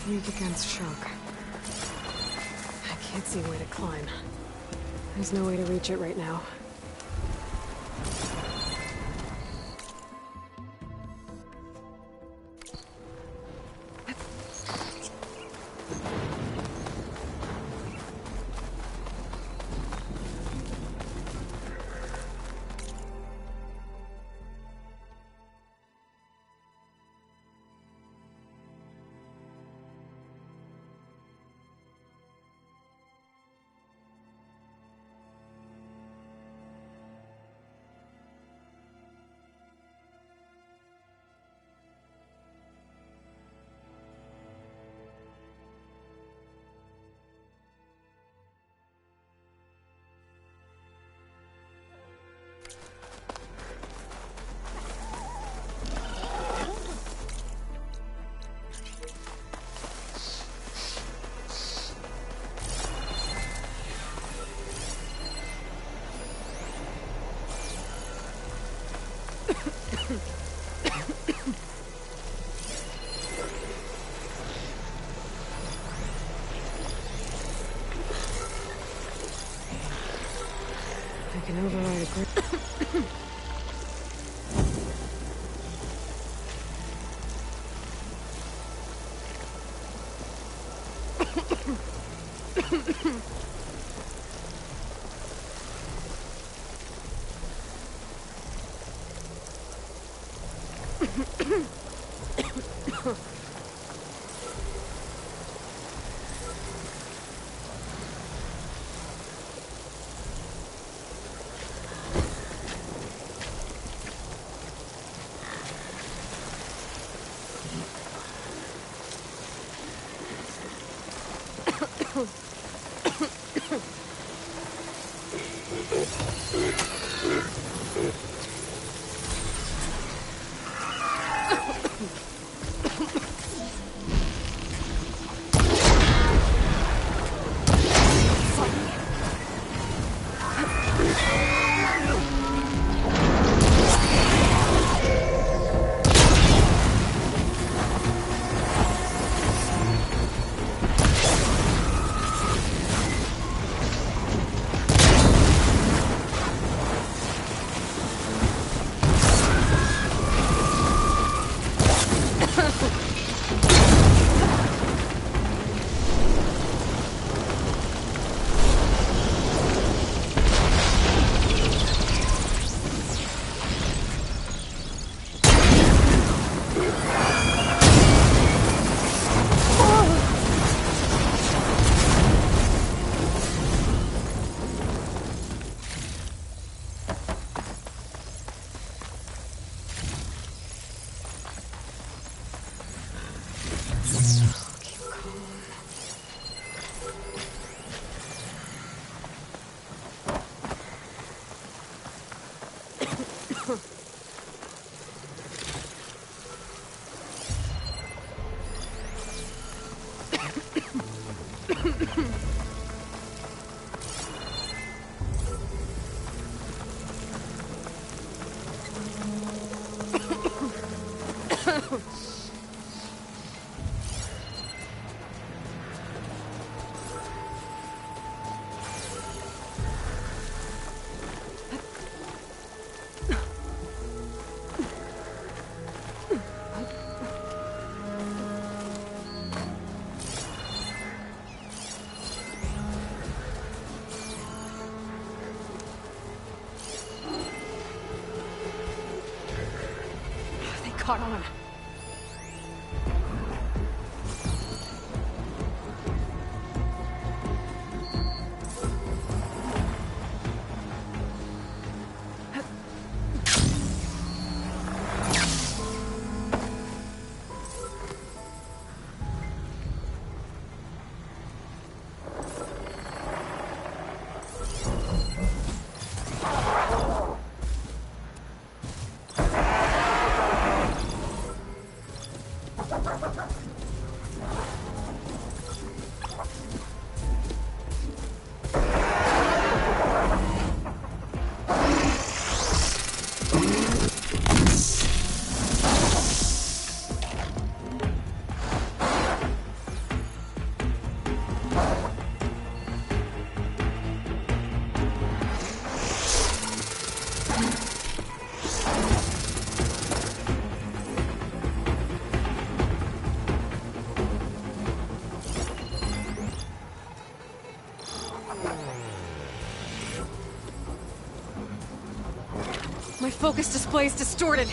Weak against shock. I can't see a way to climb. There's no way to reach it right now. I can override a grip. Caught on. My focus display's distorted.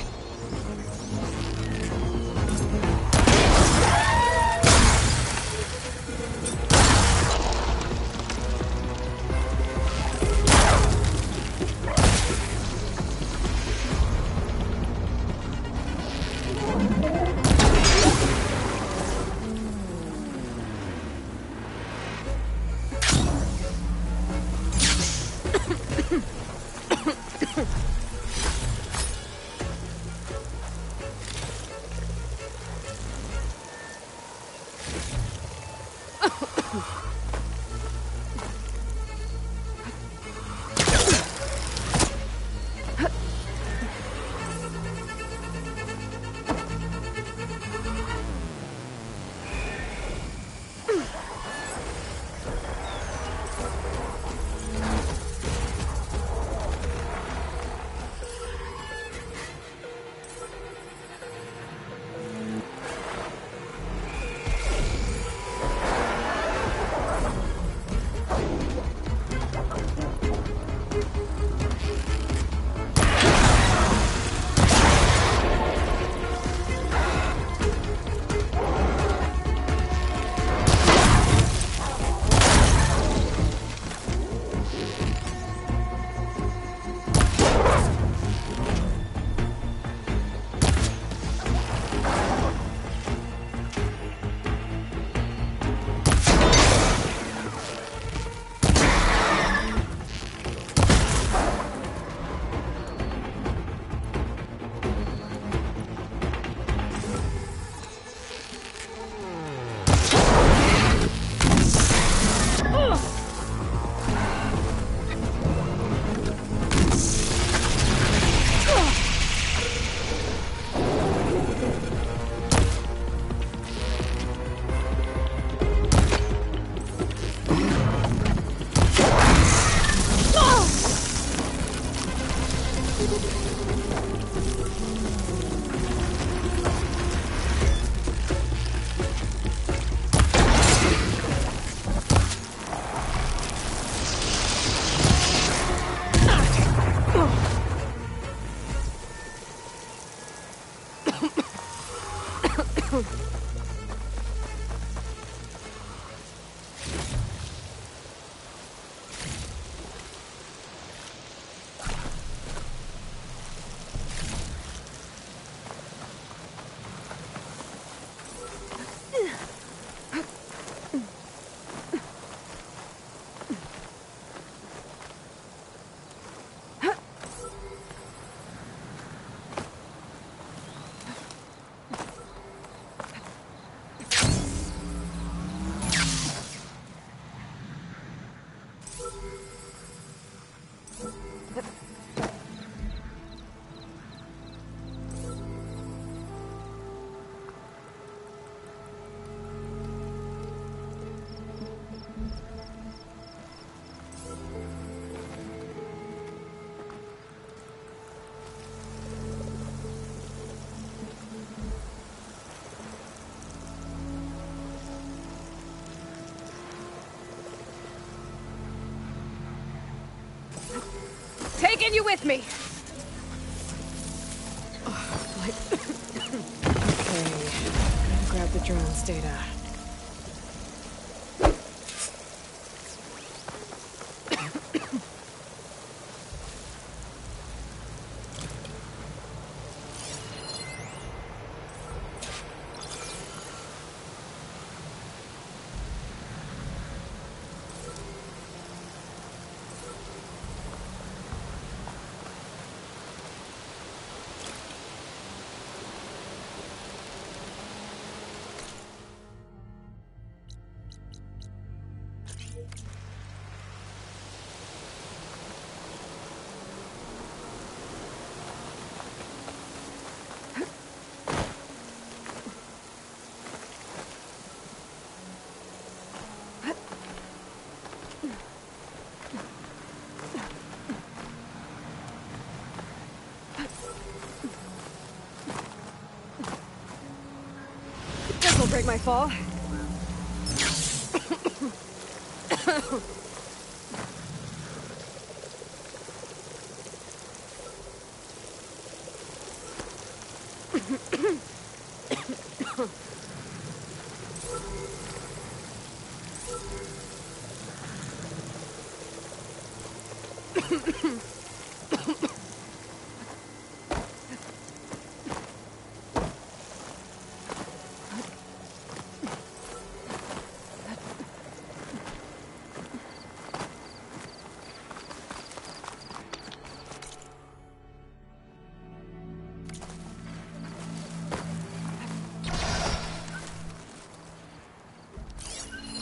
Taking you with me! Okay. Grab the drone's data. This'll break my fall.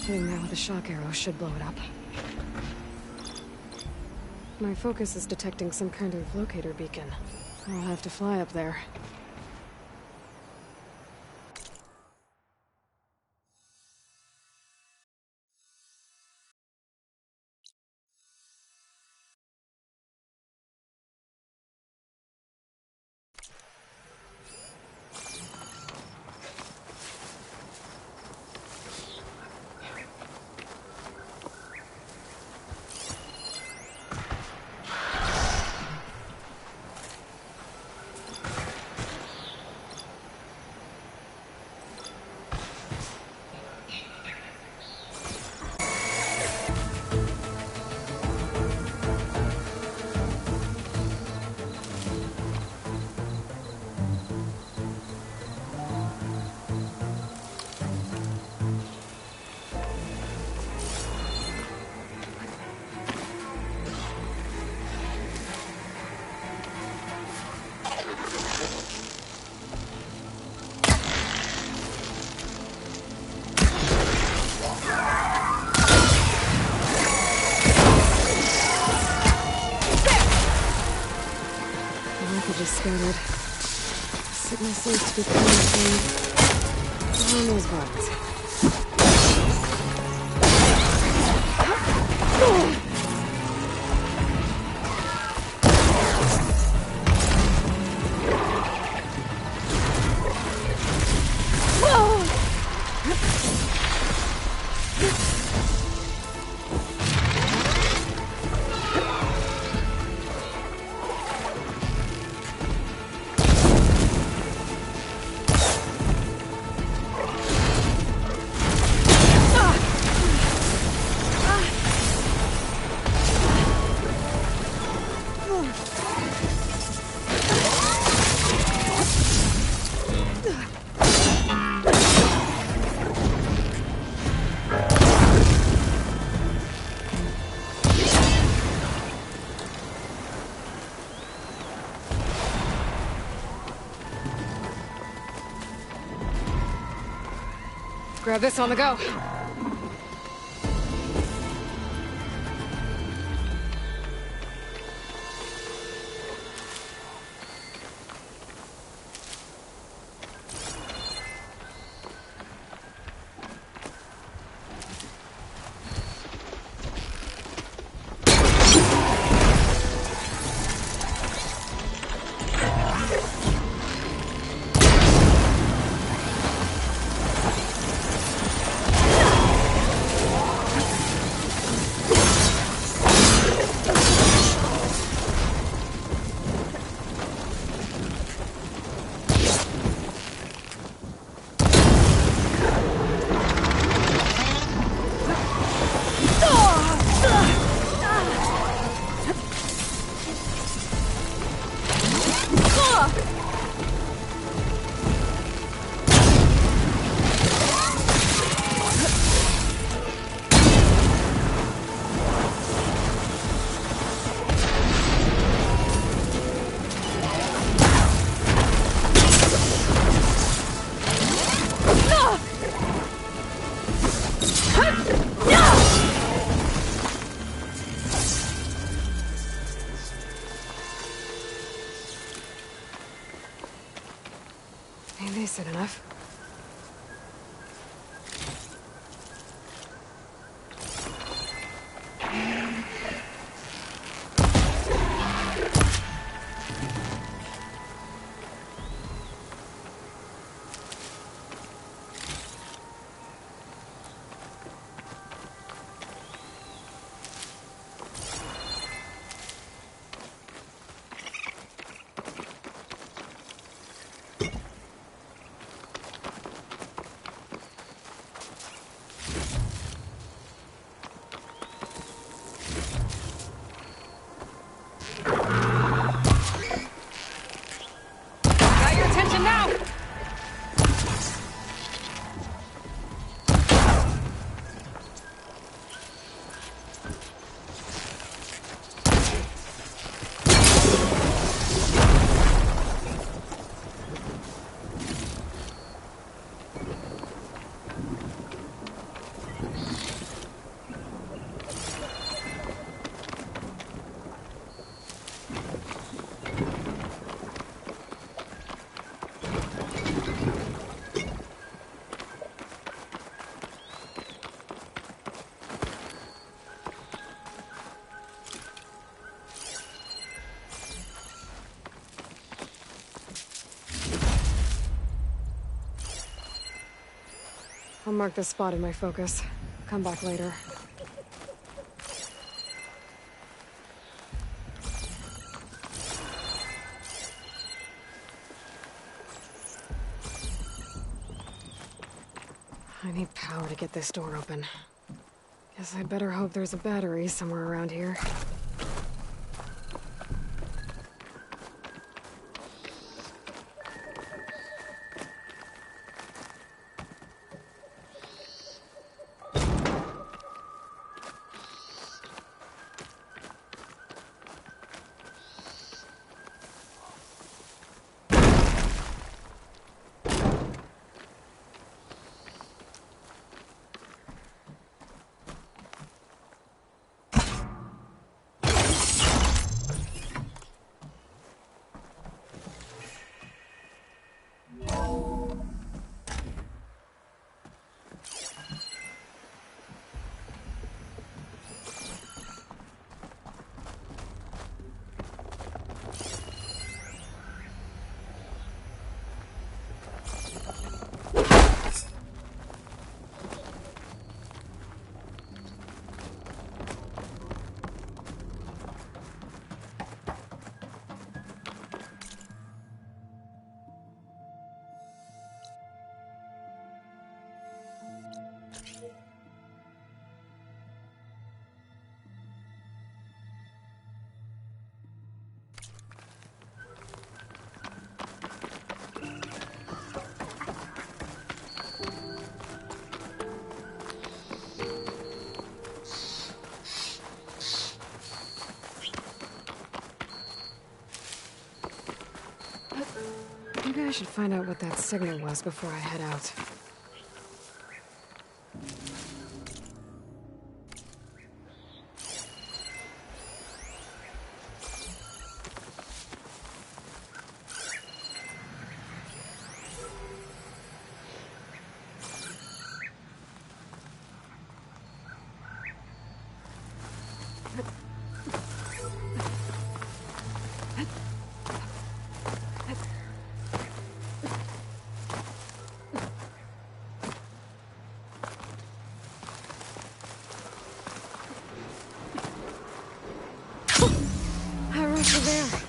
Hitting that with a shock arrow should blow it up. My focus is detecting some kind of locator beacon. I'll have to fly up there. Scattered. Set myself to be on those bugs. Grab this on the go. Ain't this enough? I'll mark this spot in my focus. Come back later. I need power to get this door open. Guess I'd better hope there's a battery somewhere around here. Maybe I should find out what that signal was before I head out. I rushed her there.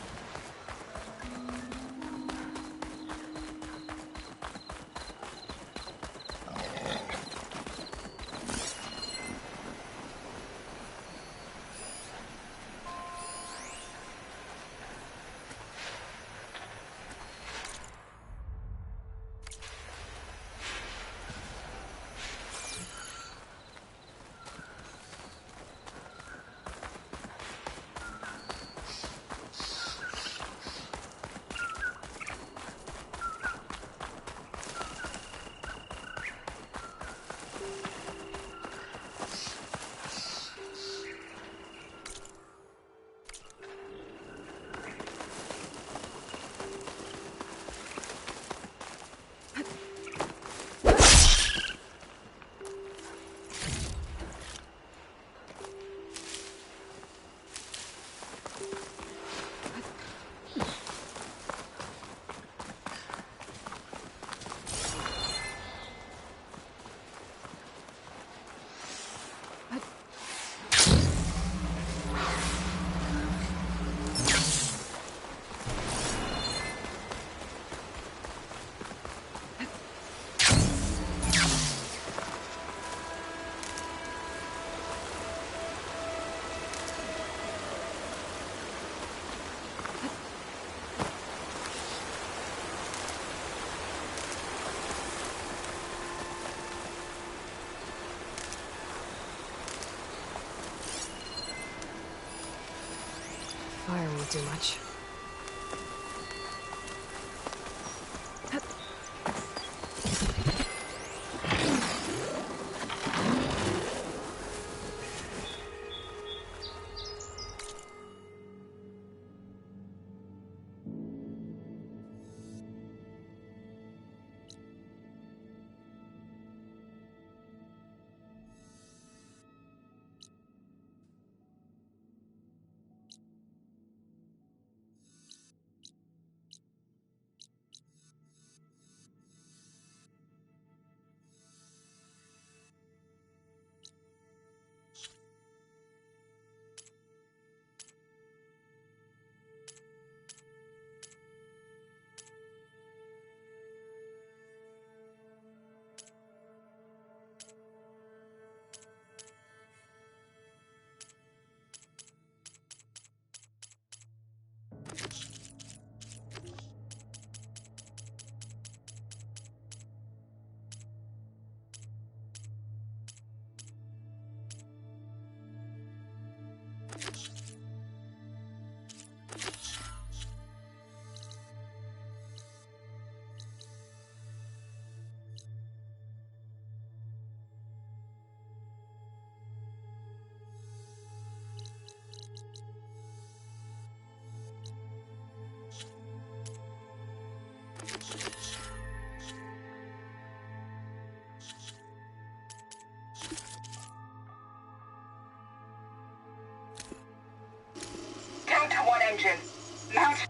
Fire won't do much. engines. Mount.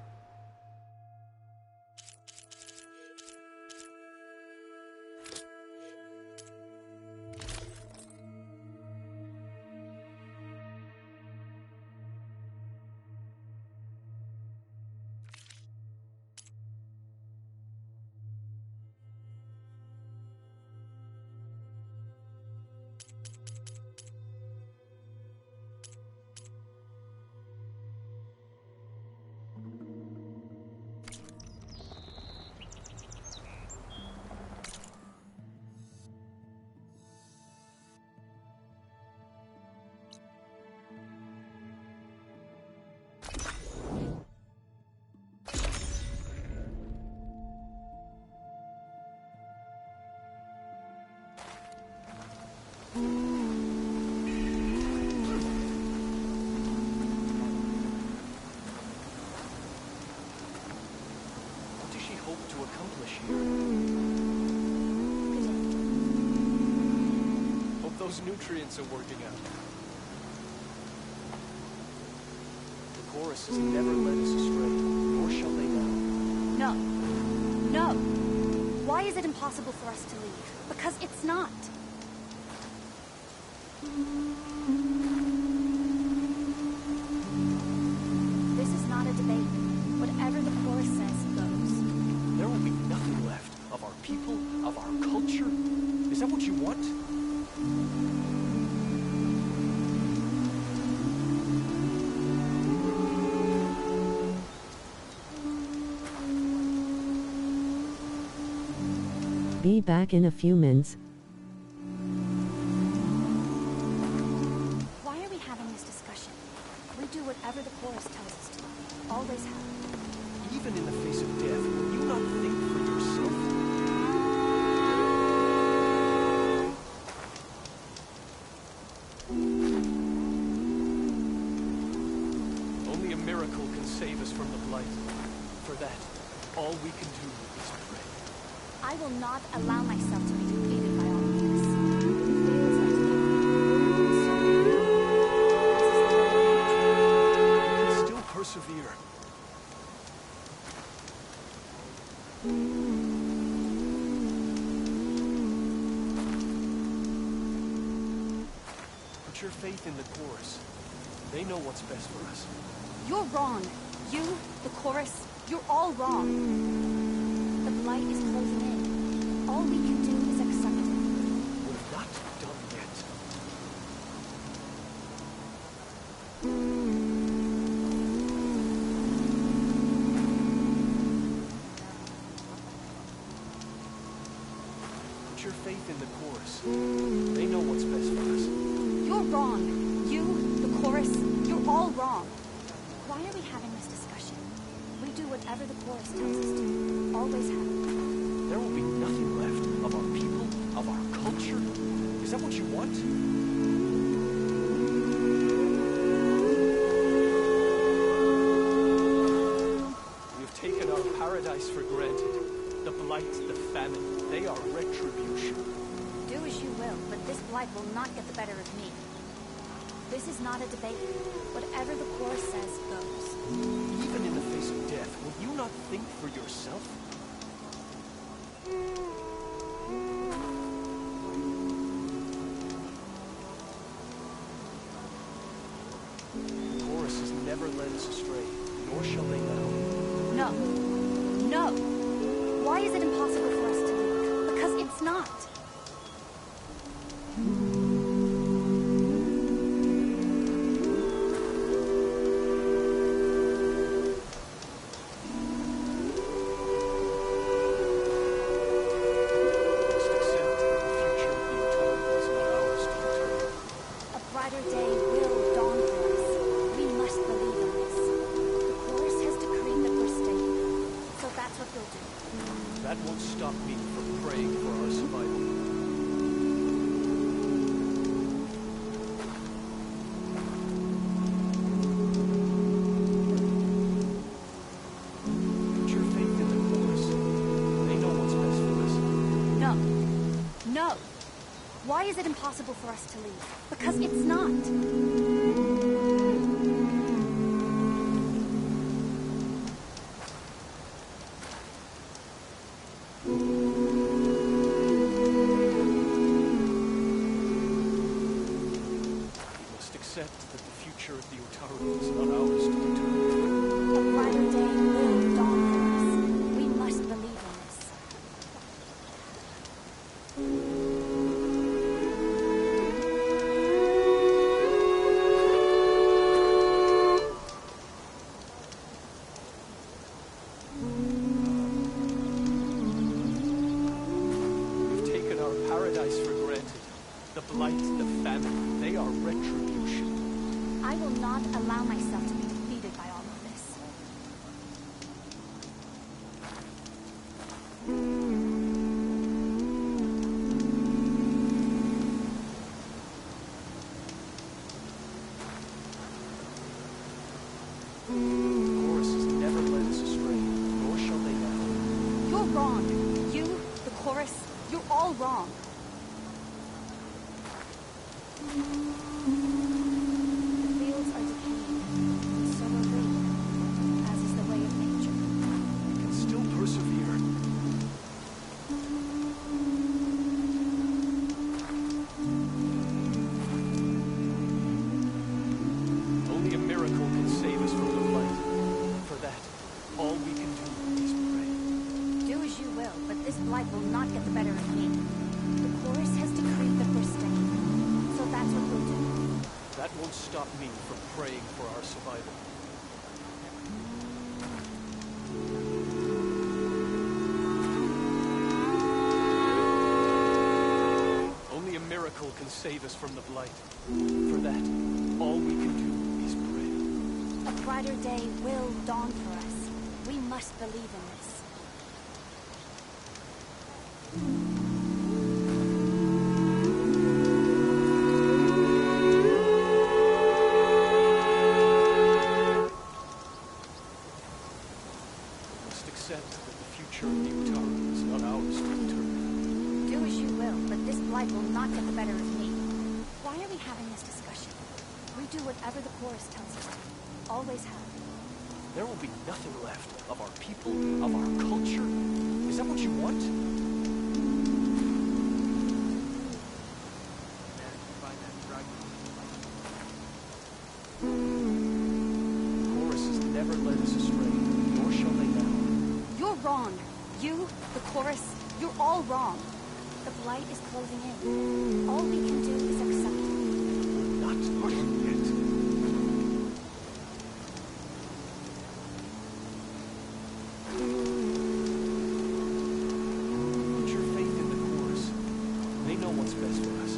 What does she hope to accomplish here? Hope those nutrients are working out. The chorus has never led us astray, nor shall they now. No. No. Why is it impossible for us to leave? Because it's not. This is not a debate. Whatever the chorus says goes. There will be nothing left of our people, of our culture. Is that what you want? Be back in a few minutes. Why are we having this discussion? We do whatever the chorus tells us to. Always have. Even in the face of death, will you not think for yourself? Only a miracle can save us from the blight. For that, all we can do is pray. I will not allow myself to be defeated by all of this. We can still persevere. Put your faith in the chorus. They know what's best for us. You're wrong. You, the chorus, you're all wrong. The blight is closing in. All we can do is accept it. We're not done yet. Put your faith in the chorus. They know what's best for us. You're wrong. You, the chorus, you're all wrong. Why are we having this discussion? We do whatever the chorus tells us to. Always have. There will be nothing left of our people, of our culture. Is that what you want? We have taken our paradise for granted. The blight, the famine, they are retribution. Do as you will, but this blight will not get the better of me. This is not a debate. Whatever the chorus says goes. Even in the face of death, will you not think for yourself? The chorus has never led us astray, nor shall they now. No. No. Why is it impossible for us to leave? Because it's not. That won't stop me from praying for our survival. Put your faith in the chorus. They know what's best for us. No. No. Why is it impossible for us to leave? Because it's not. future of the Utaru is not ours to determine. A brighter day will dawn for us. We must believe in this. We've taken our paradise for granted. The blight, the famine, they are retribution. I will not allow myself to be defeated by all of this. The chorus has never led us astray, nor shall they now. You're wrong. You, the chorus, you're all wrong. The fields are decaying, and so are we, as is the way of nature. We can still persevere. Only a miracle can save us from the blight. For that, all we can do is pray. Do as you will, but this blight will not get the better of me. The chorus has decreed that we're staying, so that's what we'll do. That won't stop me from praying for our survival. Only a miracle can save us from the blight. For that, all we can do is pray. A brighter day will dawn for us. We must believe in this. We must accept that the future of the Utaru is not ours to determine. Do as you will, but this blight will not get the better of me. Why are we having this discussion? We do whatever the chorus tells us to. Always have. There will be nothing left of our people, of our culture. Is that what you want? The chorus has never led us astray, nor shall they now. You're wrong. You, the chorus, you're all wrong. The blight is closing in. All we can do is accept it. Not yet. Put your faith in the chorus. They know what's best for us.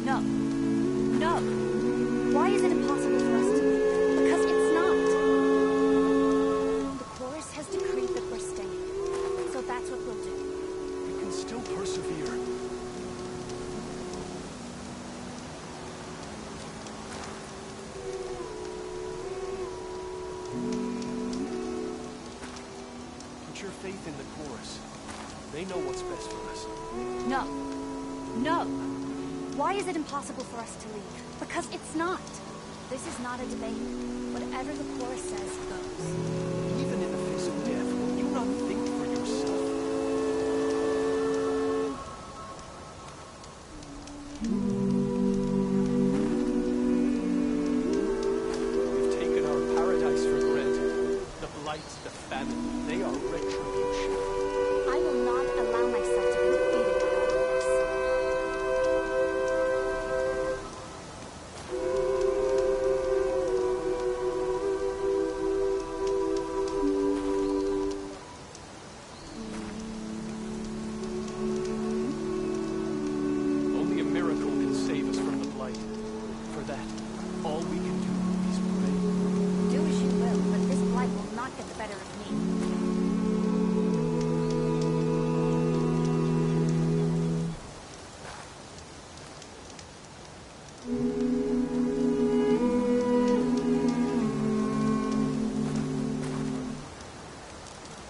No. No. Why is it impossible for us to leave? Because it's not. The chorus has decreed that we're staying. So that's what we'll do. We can still persevere. Put your faith in the chorus. They know what's best for us. No. No. Why is it impossible for us to leave? Because it's not. This is not a debate. Whatever the chorus says goes. Even in the face of death, will you not think for yourself? We've taken our paradise for granted. The blight, the famine, they are retribution. I will not allow myself to be defeated by all of this. Only a miracle can save us from the blight. For that, all we can do is pray. Do as you will, but this blight will not get the better of me.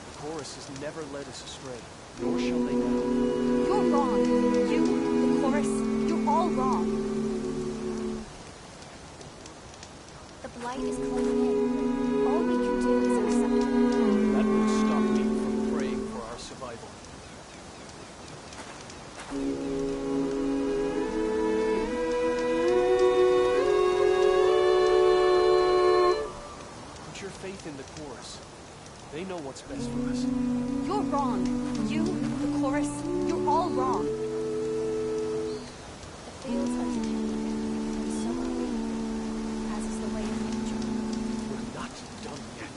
The chorus has never led us astray, nor shall they now. You're wrong. You, the chorus, you're all wrong. The blight is closing in. All we can do is accept it. That won't stop me from praying for our survival. what's best for us. You're wrong. You, the chorus, you're all wrong. The fields are decaying, and so are we, as is the way of nature. We're not done yet.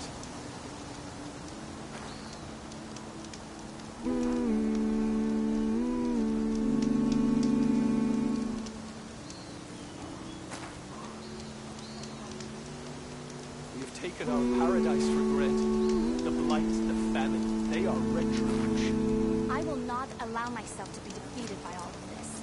We've taken our paradise for granted. The blight, the famine, they are retribution. I will not allow myself to be defeated by all of this.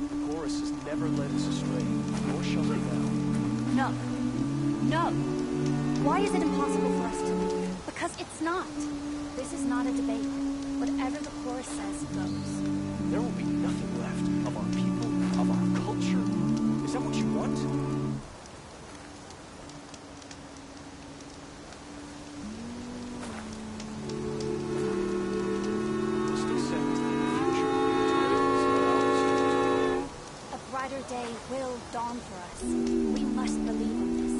The chorus has never led us astray, nor shall they now. No. No. Why is it impossible for us to leave? Because it's not. This is not a debate. Whatever the chorus says goes. There will be nothing left of our people, of our culture. Is that what you want? Just accept the future is ours. A brighter day will dawn for us. We must believe in this.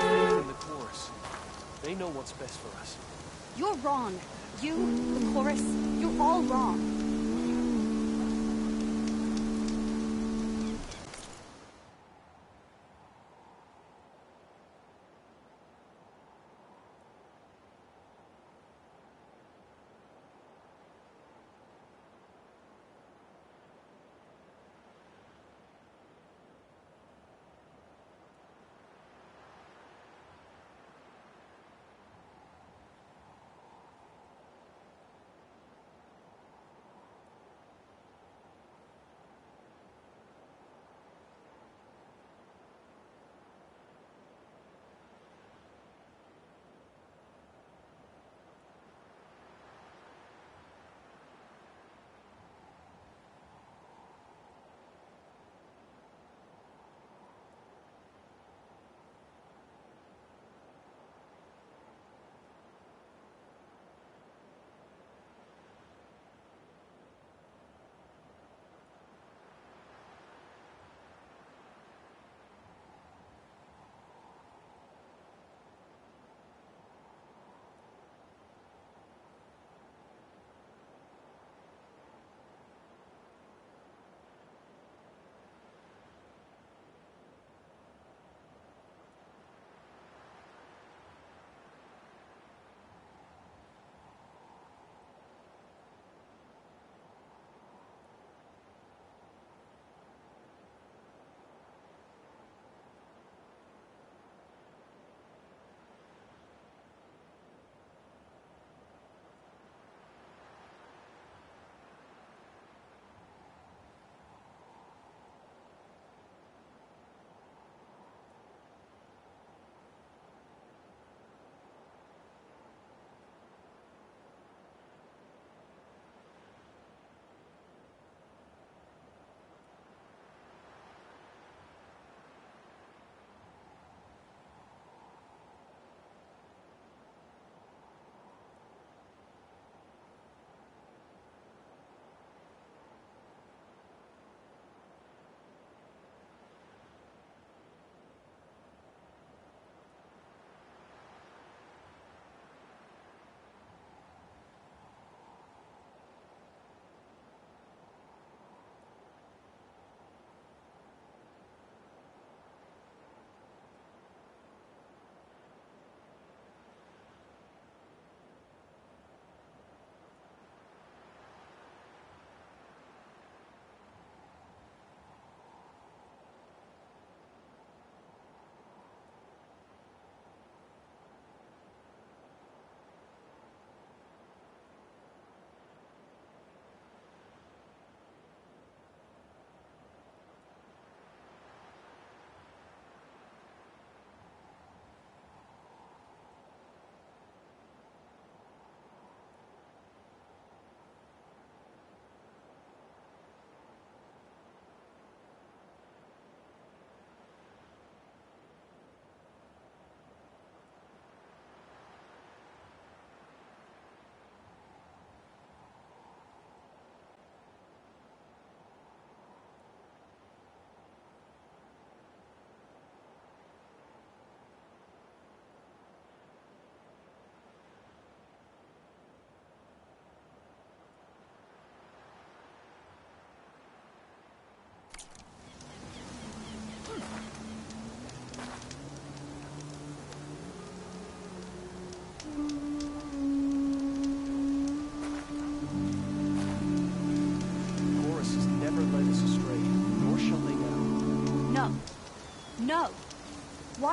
Faith in the chorus. They know what's best for us. You're wrong. You, the chorus, you're all wrong.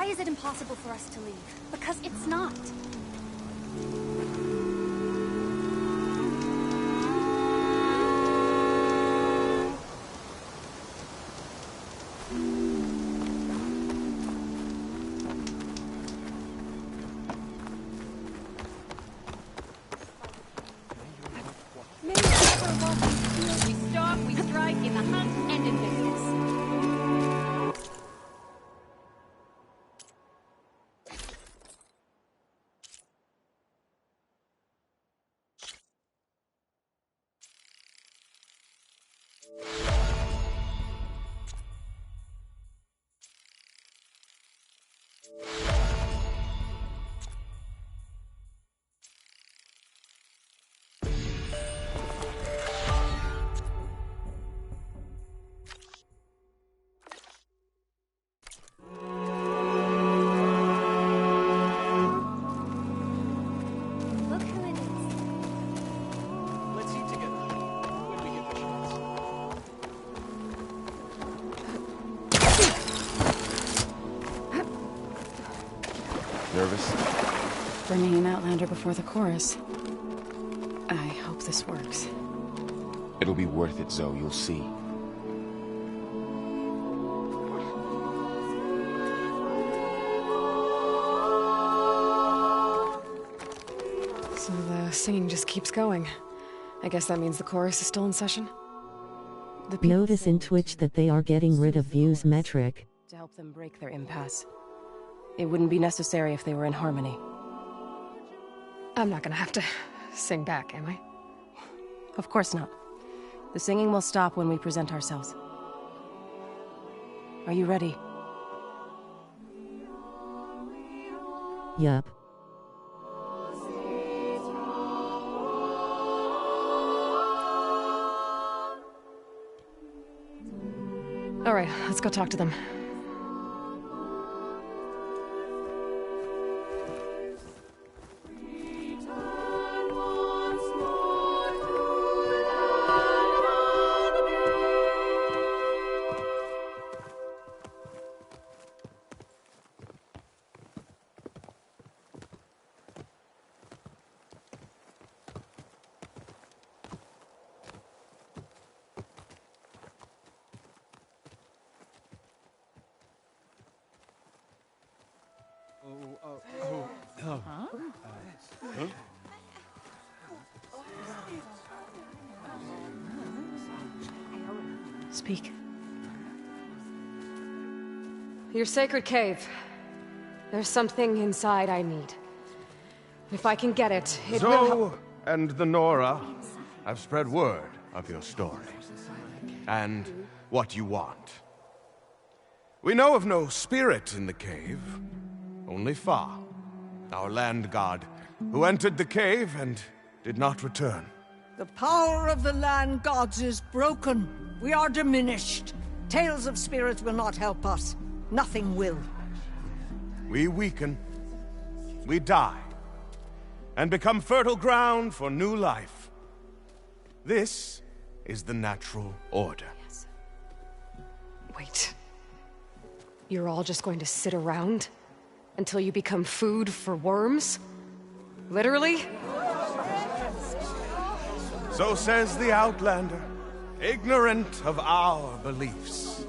Why is it impossible for us to leave? Because it's not. We stalk, we strike, in the hunt, and in business. Look who it is. Let's eat together when we get the chance. Nervous? Bringing an Outlander before the chorus. I hope this works. It'll be worth it, Zoe. You'll see. So the singing just keeps going. I guess that means the chorus is still in session? The people Notice sing in Twitch that they are getting rid of views metric. To help them break their impasse. It wouldn't be necessary if they were in harmony. I'm not gonna have to sing back, am I? Of course not. The singing will stop when we present ourselves. Are you ready? Yup. All right, let's go talk to them. Speak. Your sacred cave. There's something inside I need. If I can get it, it will help. Zoe and the Nora have spread word of your story and what you want. We know of no spirit in the cave, only Fa, our land god, who entered the cave and did not return. The power of the land gods is broken. We are diminished. Tales of spirits will not help us. Nothing will. We weaken, we die, and become fertile ground for new life. This is the natural order. Wait. You're all just going to sit around until you become food for worms? Literally? So says the Outlander, ignorant of our beliefs.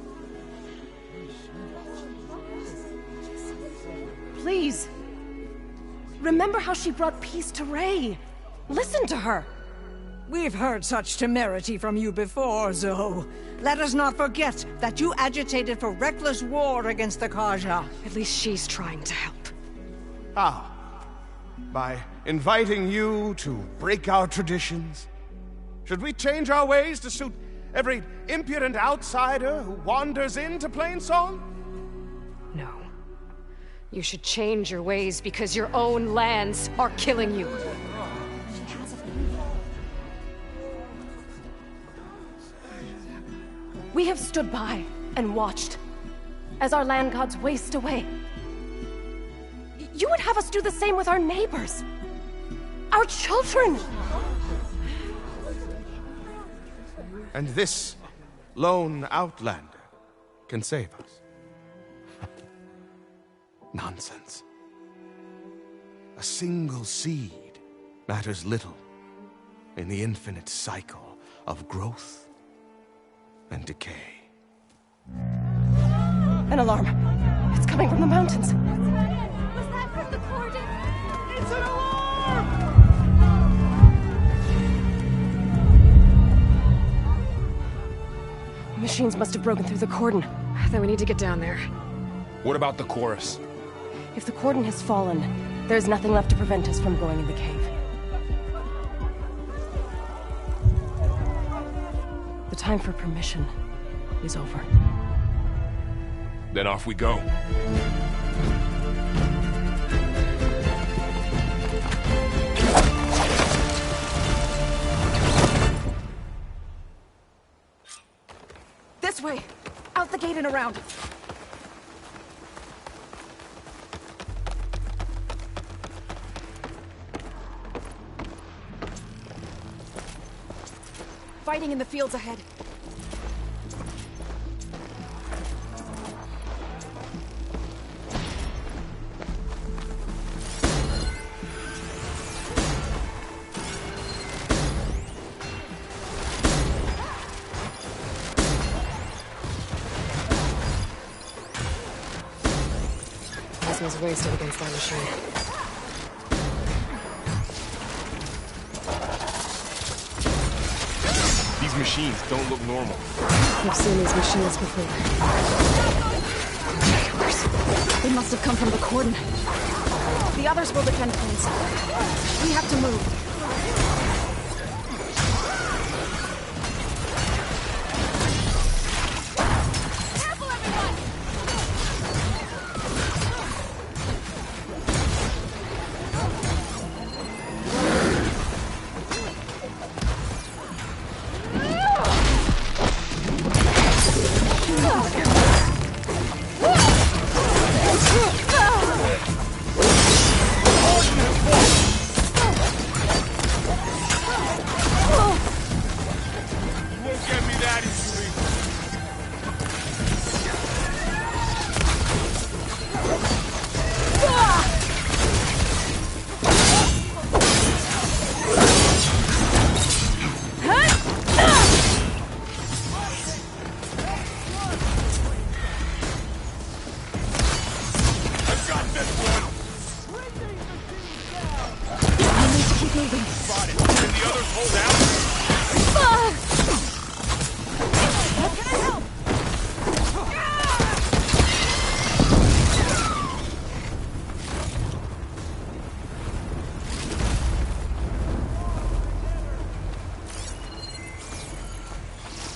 Please. Remember how she brought peace to Ray. Listen to her. We've heard such temerity from you before, Zoe. Let us not forget that you agitated for reckless war against the Kaja. At least she's trying to help. How? By inviting you to break our traditions? Should we change our ways to suit every impudent outsider who wanders into Plainsong? No. You should change your ways because your own lands are killing you. We have stood by and watched as our land gods waste away. You would have us do the same with our neighbors, our children. And this lone Outlander can save us. Nonsense. A single seed matters little in the infinite cycle of growth and decay. An alarm. It's coming from the mountains. Was that from the Corden? It's an alarm! Machines must have broken through the cordon. Then we need to get down there. What about the chorus? If the cordon has fallen, there's nothing left to prevent us from going in the cave. The time for permission is over. Then off we go. This way! Out the gate and around! Fighting in the fields ahead. Plasma's wasted against that machine. These machines don't look normal. I've seen these machines before. They must have come from the cordon. The others will defend from inside. We have to move.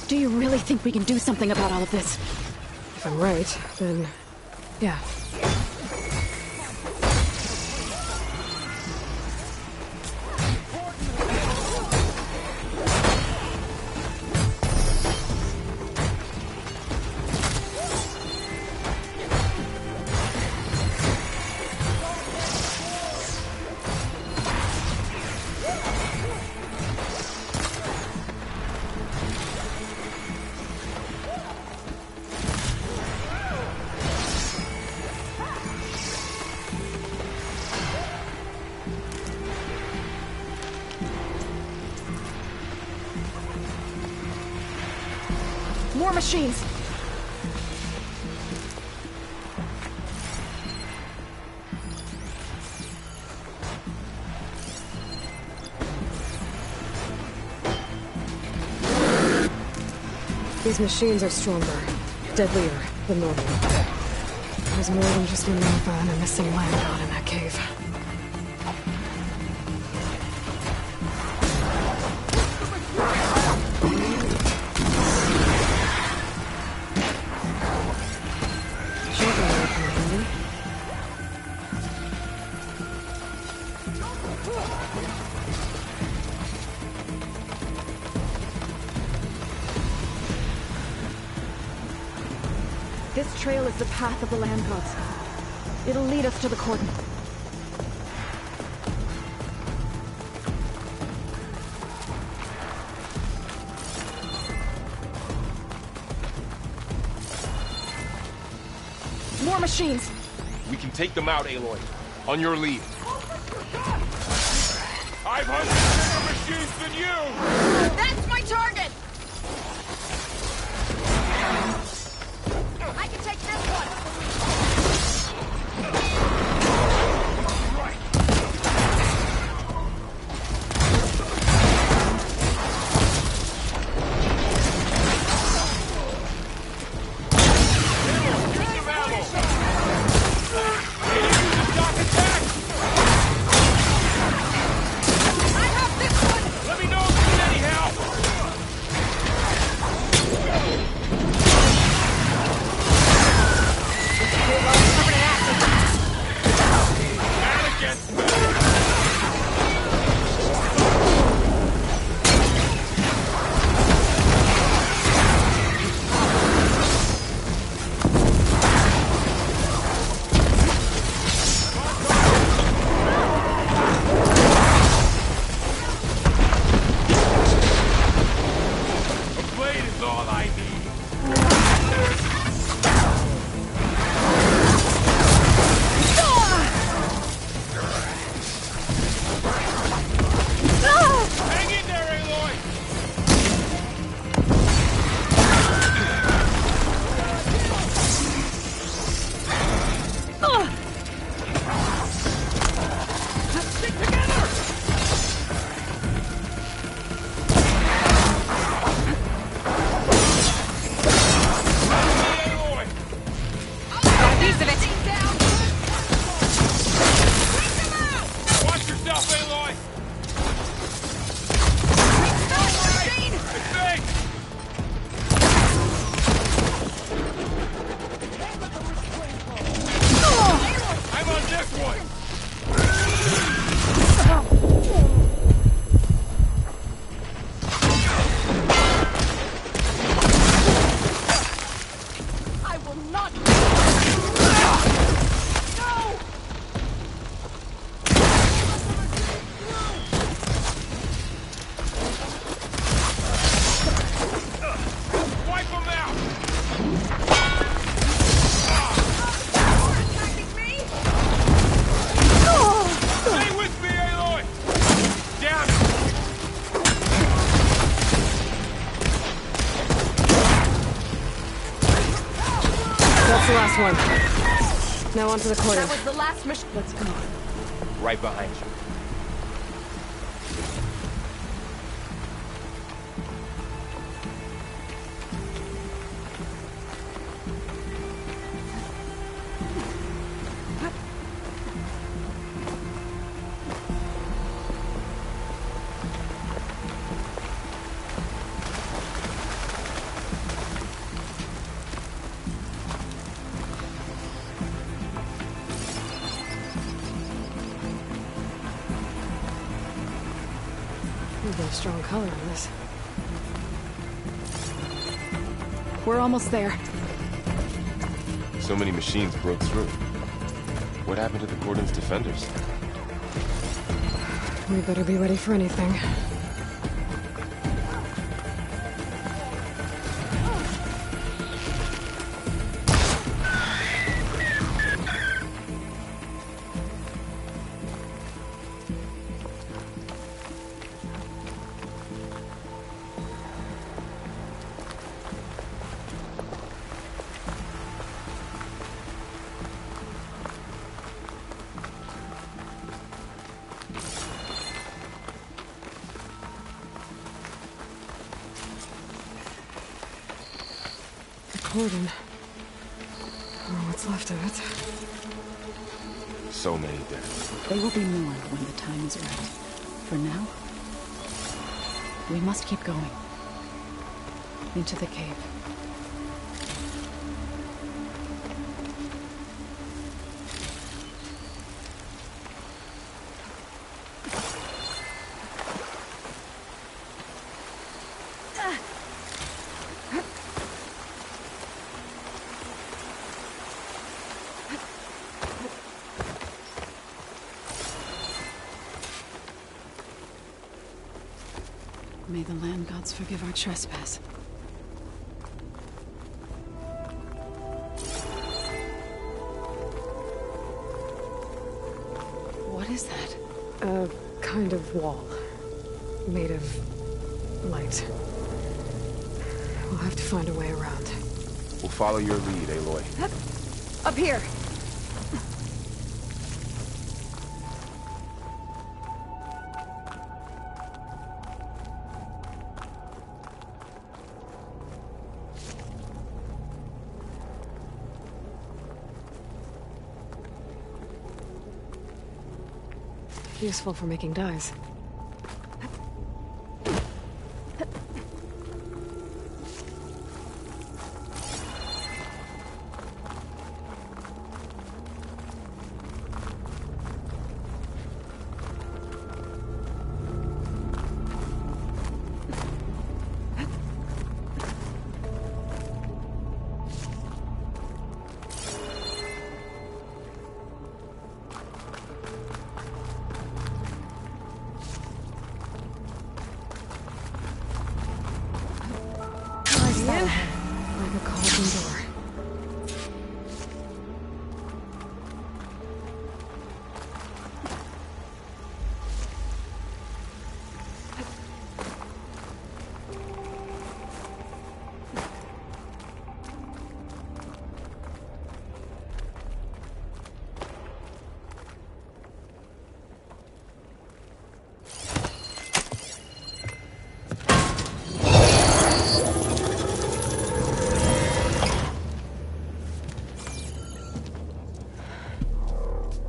Do you really think we can do something about all of this? If I'm right, then... yeah. More machines! These machines are stronger, deadlier than normal. There's more than just Minerva and a missing land god in that cave. This trail is the path of the land gods. It'll lead us to the cordon. More machines! We can take them out, Aloy. On your lead. I've hunted bigger machines than you! That's my target! I can take this one! The last one. Now onto the corner. That was the last mission. Let's go. Right behind you. Really strong color on this. We're almost there. So many machines broke through. What happened to the Cordon's defenders? We better be ready for anything. Cordon. Or what's left of it. So many dead. They will be more when the time is right. For now, we must keep going. Into the cave. May the land gods forgive our trespass. is that? A kind of wall. Made of light. We'll have to find a way around. We'll follow your lead, Aloy. Up here! Useful for making dyes. Like a cauldron door.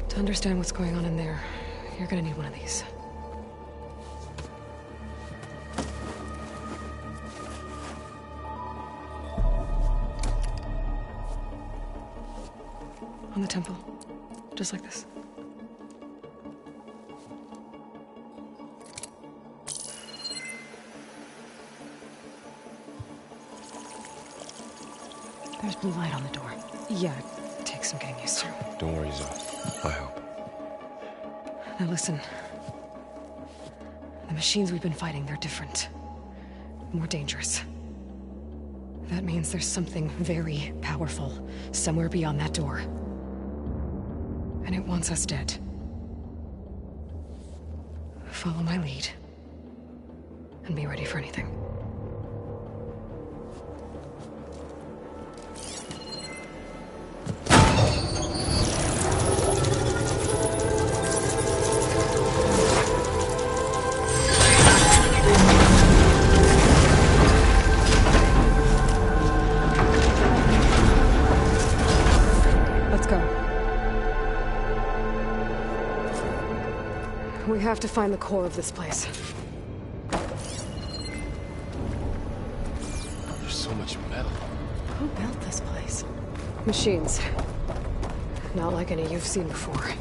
To understand what's going on in there, you're gonna need one of these. On the temple. Just like this. There's blue light on the door. Yeah, it takes some getting used to. Don't worry, Zoe. I help. Now listen. The machines we've been fighting, they're different. More dangerous. That means there's something very powerful somewhere beyond that door. And it wants us dead. Follow my lead. And be ready for anything. We have to find the core of this place. There's so much metal. Who built this place? Machines. Not like any you've seen before.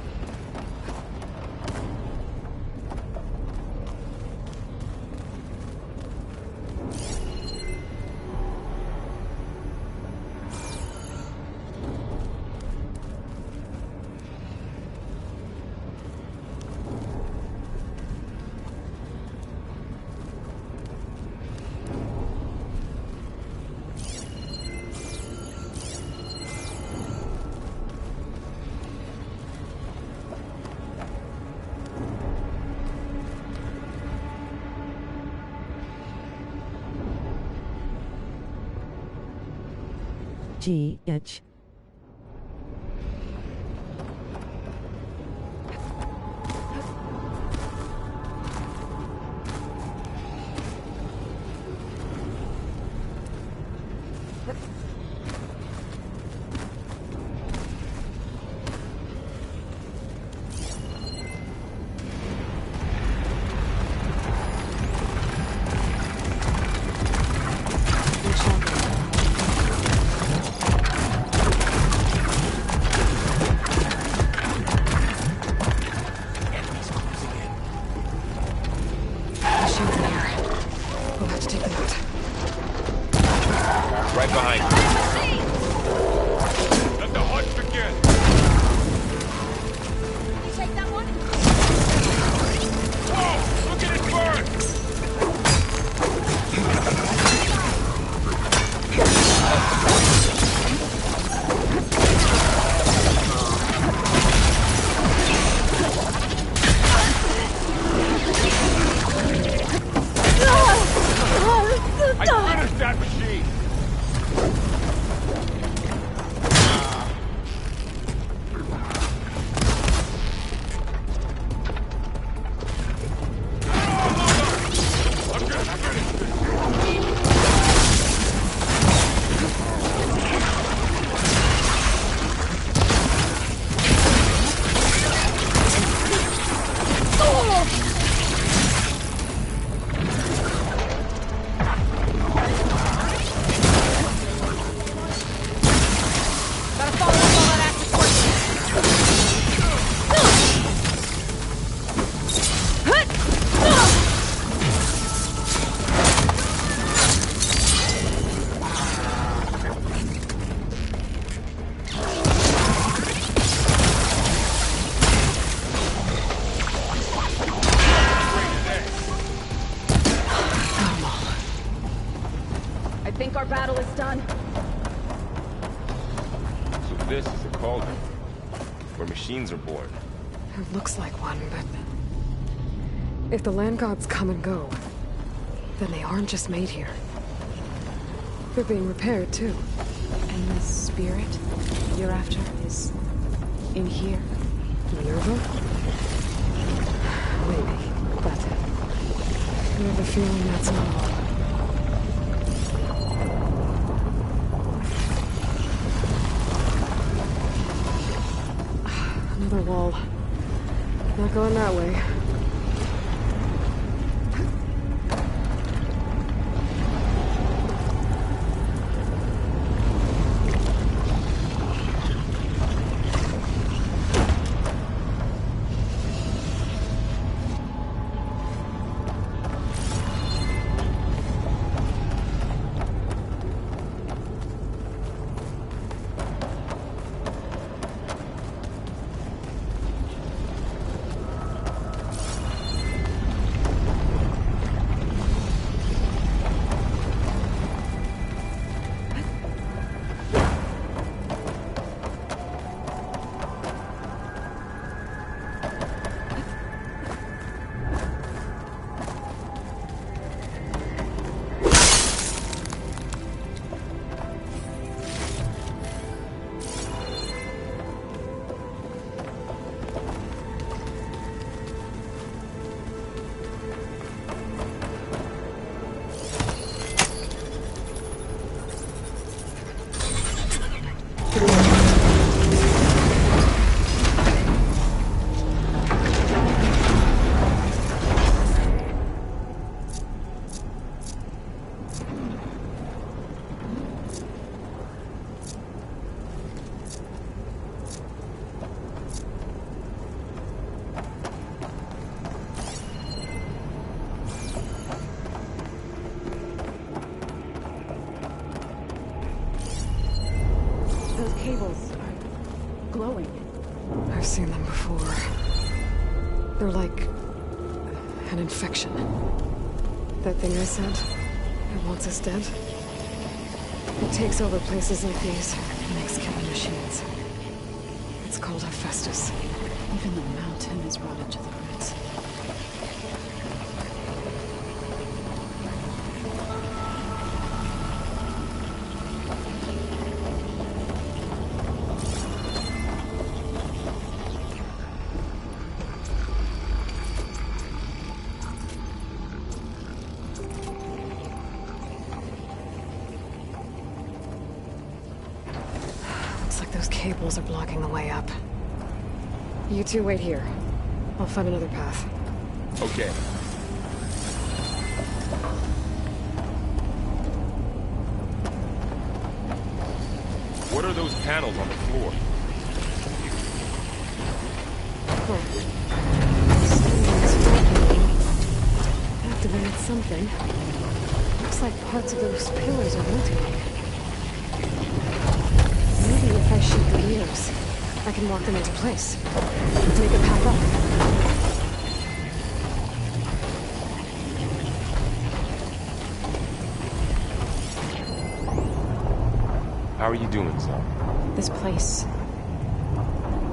GH. Right behind you. Let the hunt begin. Did you take that one? Whoa! Look at it burn! think our battle is done? So this is a cauldron, where machines are born. It looks like one, but... if the land gods come and go, then they aren't just made here. They're being repaired, too. And the spirit you're after is in here? Minerva? Maybe, but... I have a feeling that's not all. Another wall. Not going that way. Cables are glowing. I've seen them before. They're like... an infection. That thing I said, it wants us dead. It takes over places like these and makes killing machines. It's called Hephaestus. Even the mountain is rotted to the roots. Those cables are blocking the way up. You two wait here. I'll find another path. Okay. What are those panels on the floor? Activated something. Looks like parts of those pillars are rotating. Maybe if I shoot the gears, I can lock them into place. Make a path up. How are you doing, Zal? This place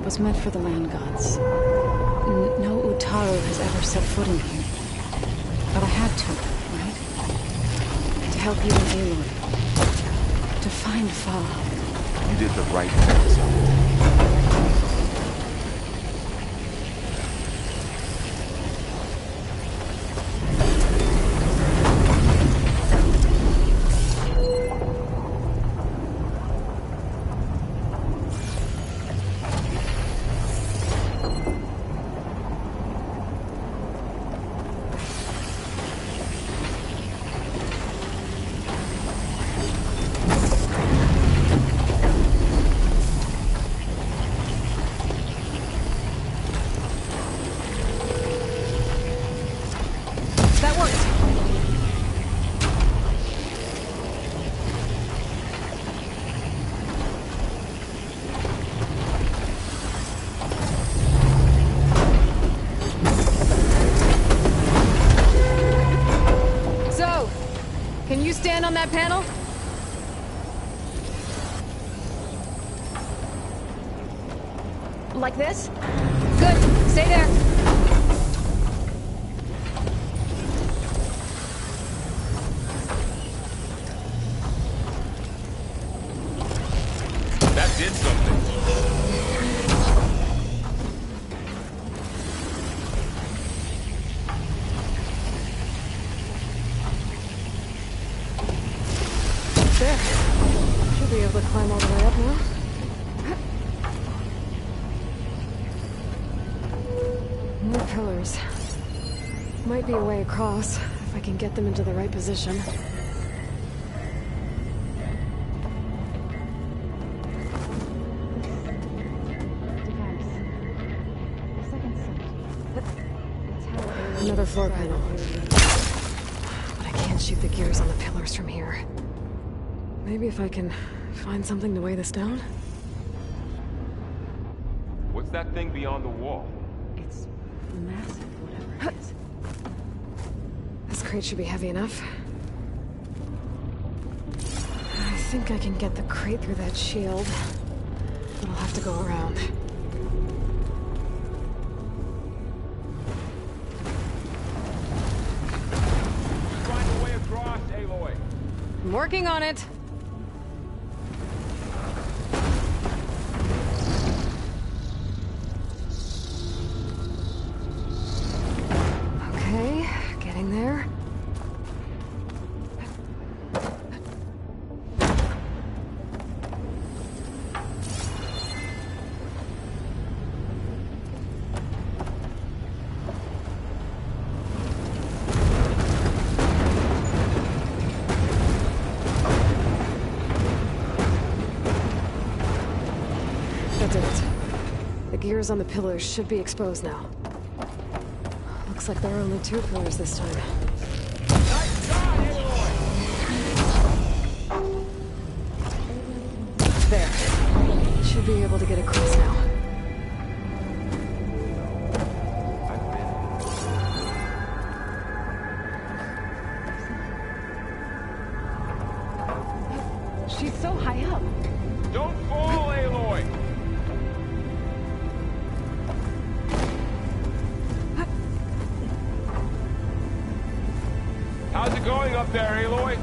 was meant for the land gods. No Utaru has ever set foot in here. But I had to, right? To help you and Aloy. To find Fa. You did the right thing, Zal. Can you stand on that panel? Like this? Good. Stay there. That did something. There. Should be able to climb all the way up now. More pillars. Might be a way across, if I can get them into the right position. Another floor panel. But I can't shoot the gears on the pillars from here. Maybe if I can find something to weigh this down? What's that thing beyond the wall? It's massive, whatever it is. This crate should be heavy enough. I think I can get the crate through that shield, but I'll have to go around. Find a way across, Aloy. I'm working on it. Okay, getting there. That did it. The gears on the pillars should be exposed now. Looks like there are only 2 pillars this time. Nice shot, Aloy! There. Should be able to get across now. She's so high up. Don't fall, Aloy! How's it going up there, Aloy?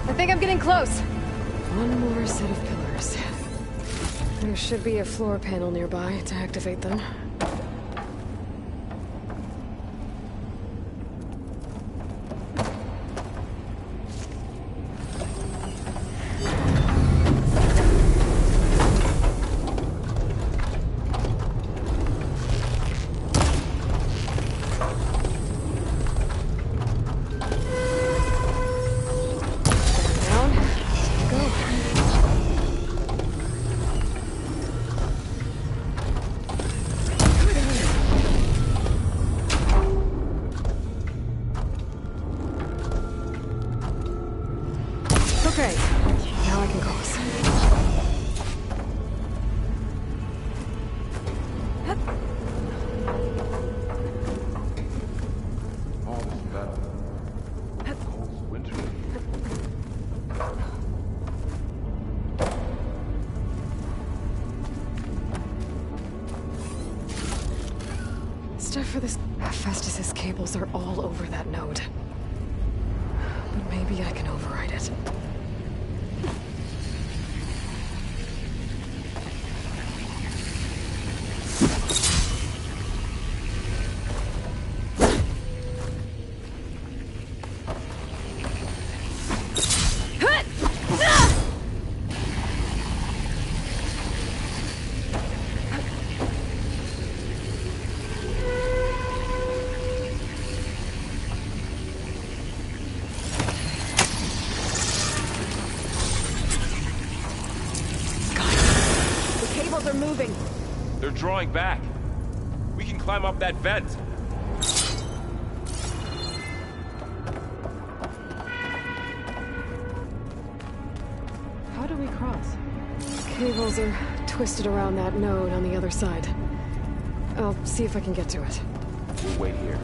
I think I'm getting close. One more set of pillars. There should be a floor panel nearby to activate them. Down. Go. Okay, now I can cross. All this metal. Cold winter. Stuff for this... Festus's cables are all over that node. But maybe I can override it. Are moving. They're drawing back. We can climb up that vent. How do we cross? Cables are twisted around that node on the other side. I'll see if I can get to it. We'll wait here.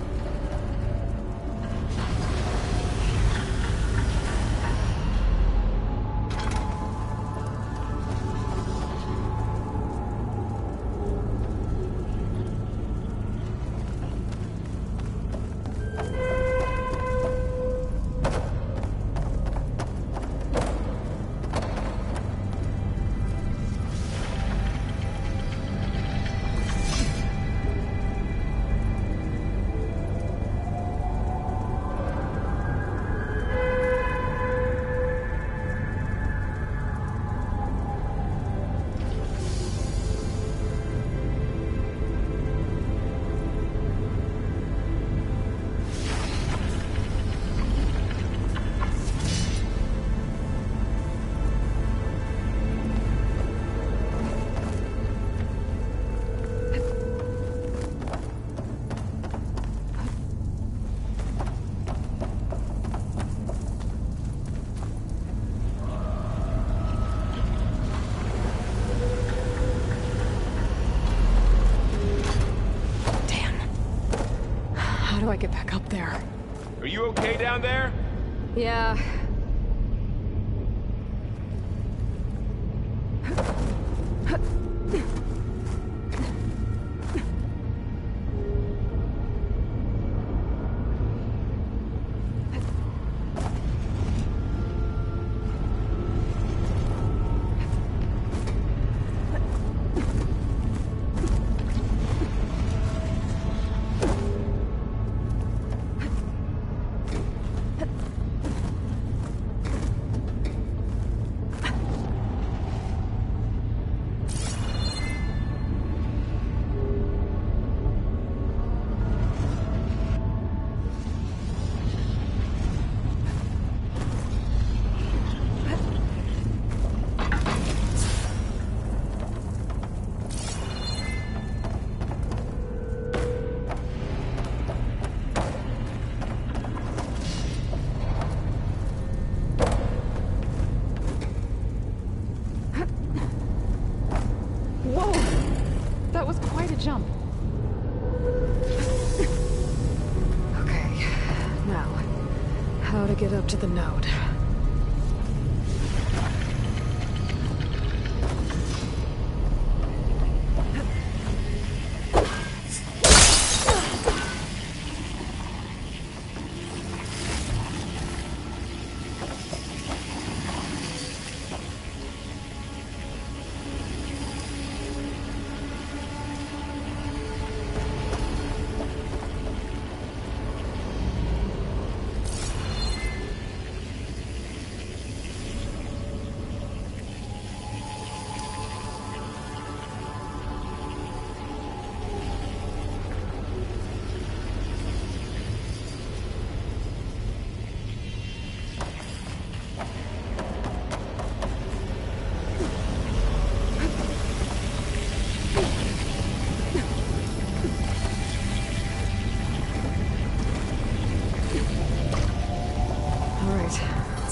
there. Are you okay down there? Yeah. Jump. Okay, now, how to get up to the node?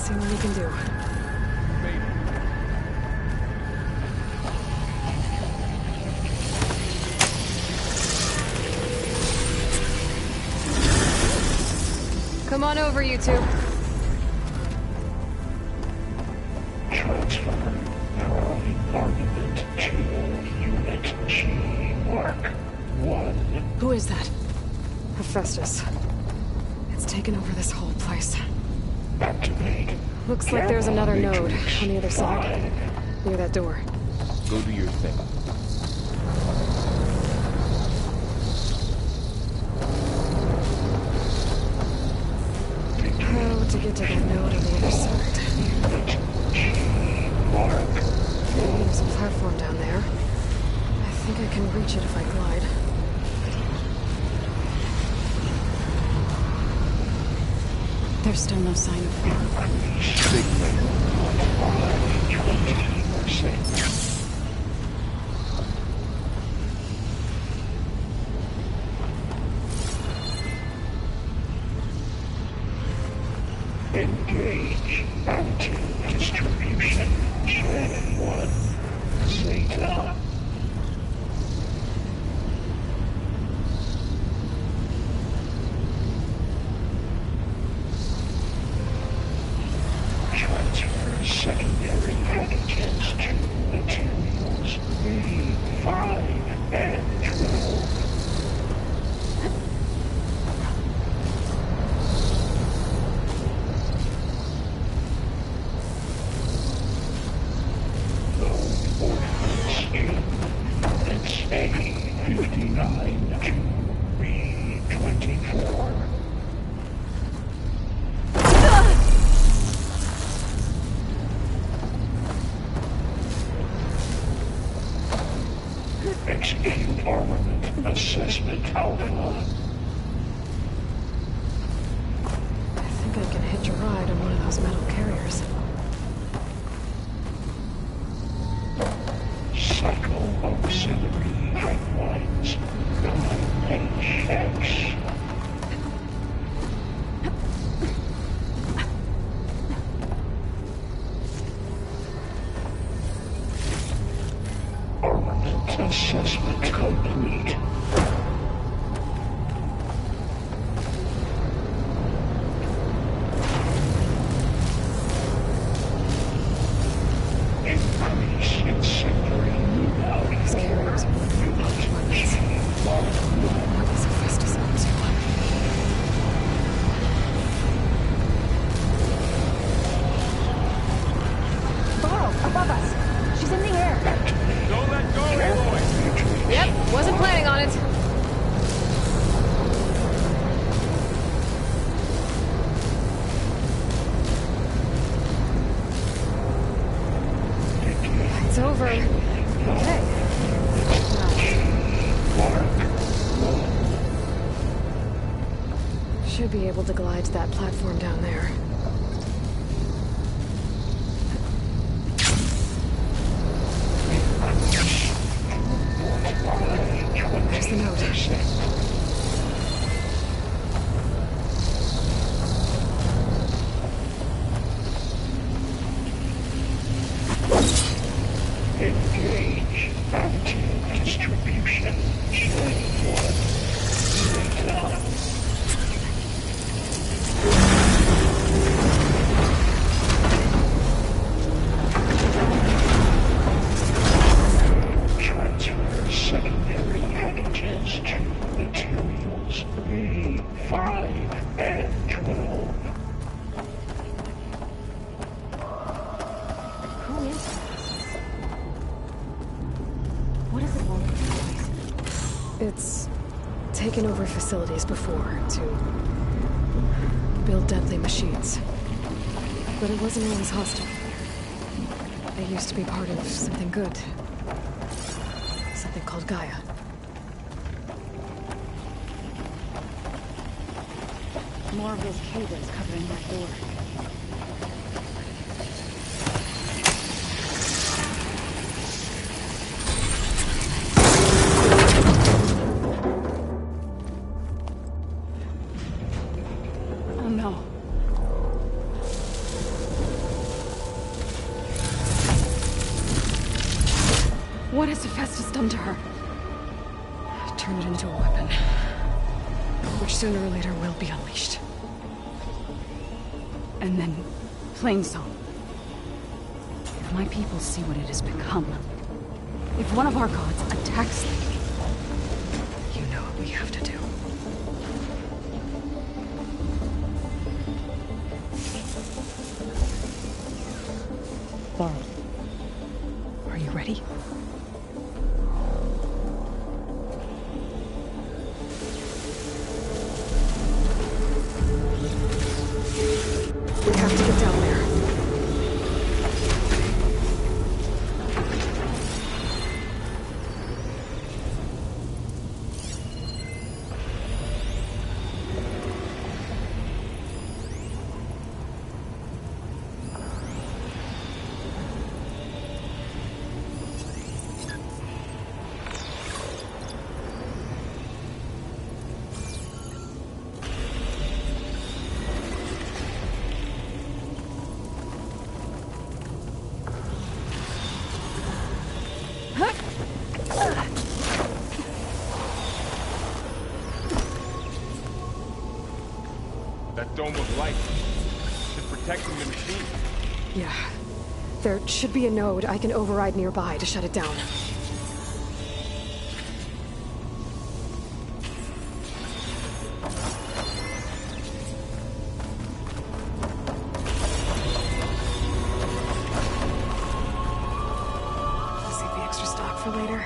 See what we can do. Come on over, you two. Transfer from armament to Unit G, Mark 1. Who is that? Hephaestus. It's taken over this whole place. Activate. Looks like there's another node on the other side. Near that door. Go do your thing. How to get to that node on the other side? There's a platform down there. I think I can reach it if I glide. There's still no sign of fog. Big plane. Engage anti-distribution. Channel 1. Zeta. Transfer secondary packages to materials A5 and 12. A59 to B24. Execute armament assessment alpha. I think I can hitch a ride on one of those metal carriers. Cycle auxiliary pipelines. 9HX. Armament assessment complete. should be able to glide to that platform down there. There's the note. Engage. Anti-distribution. Chain 1. Transfer secondary packages to materials A5 and 12. Who is this? What does it want with this place? It's taken over facilities before to build deadly machines. But it wasn't always hostile. They used to be part of something good. Something called Gaia. More of those cables covering that door. Oh no. What has Hephaestus done to her? Turned it into a weapon. Which sooner or later will be unleashed. And then, Plainsong. If my people see what it has become, if one of our gods attacks them, You know what we have to do. Laurel, are you ready? We have to get down there. That dome of light is protecting the machine. Yeah. There should be a node I can override nearby to shut it down. I'll save the extra stock for later.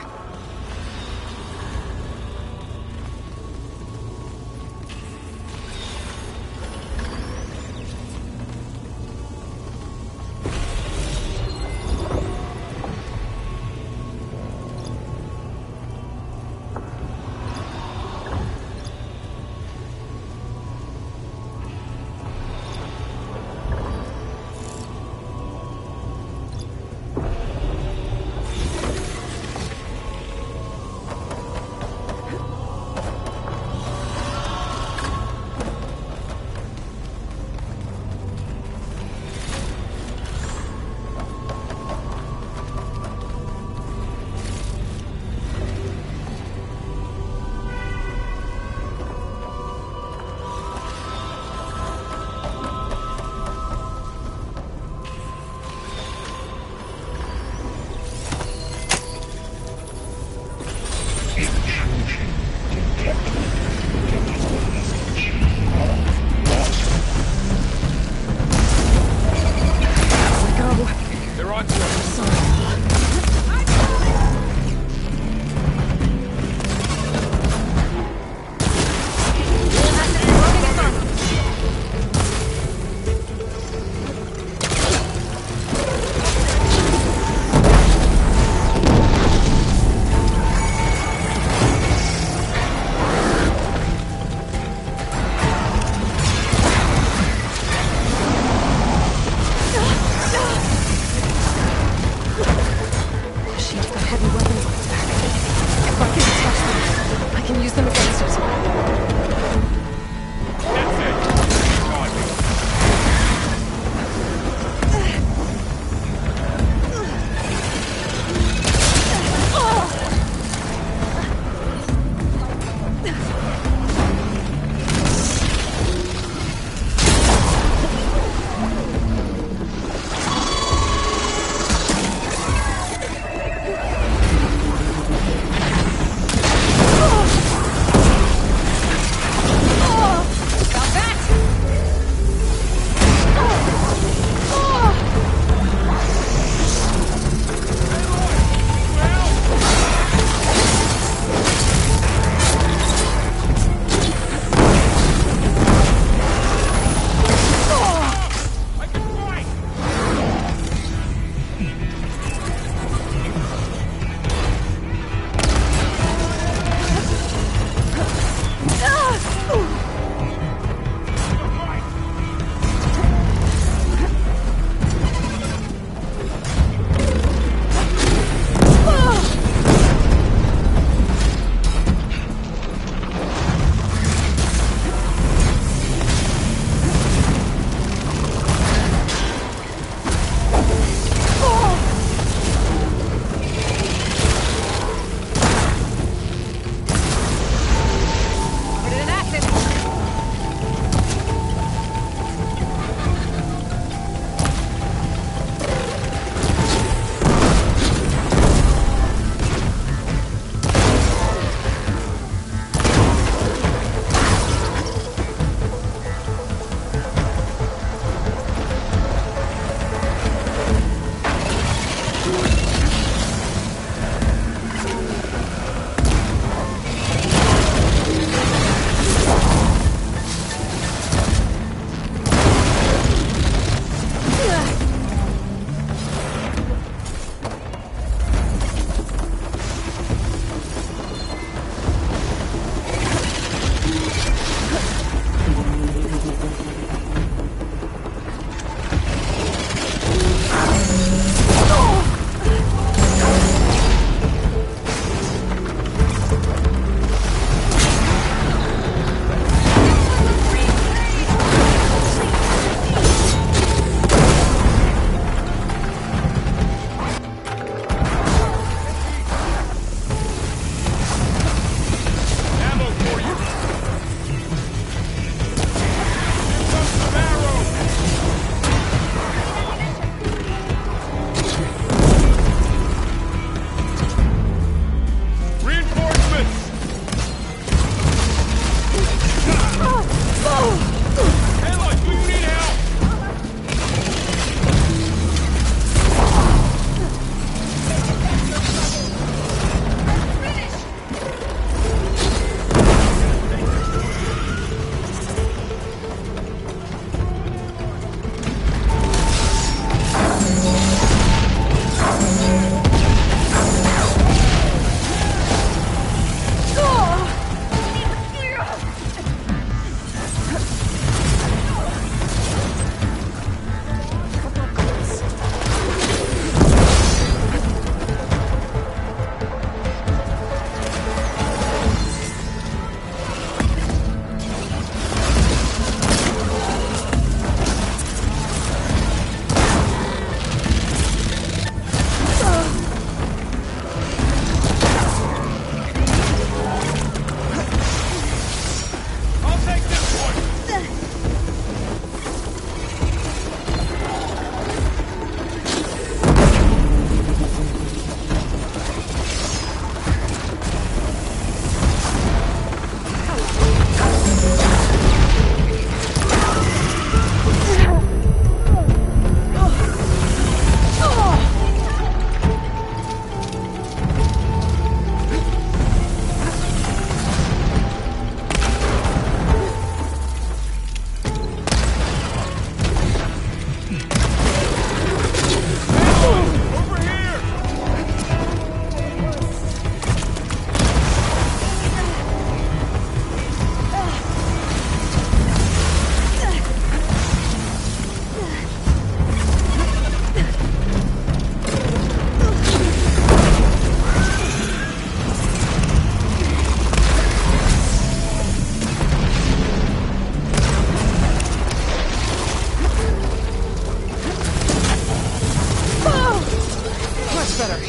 better.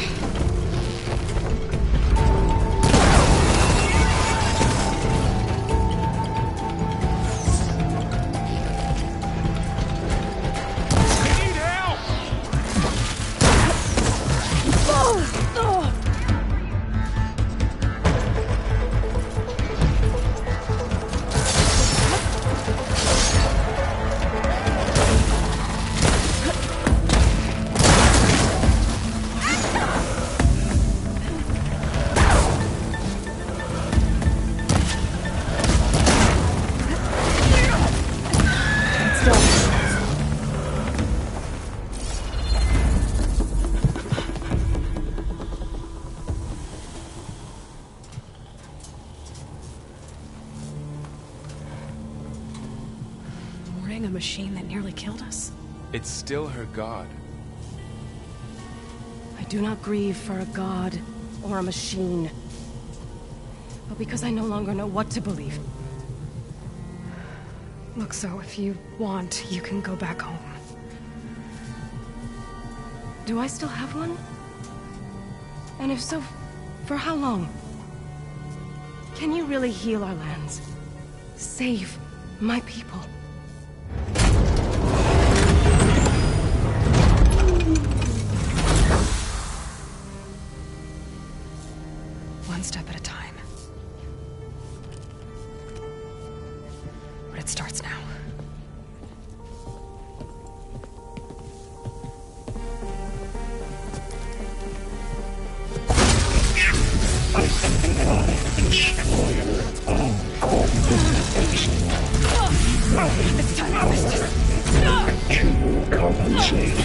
A machine that nearly killed us? It's still her god. I do not grieve for a god or a machine, but because I no longer know what to believe. Look, so if you want, you can go back home. Do I still have one? And if so, for how long? Can you really heal our lands? Save my people? One step at a time. But it starts now. It's time to compensate.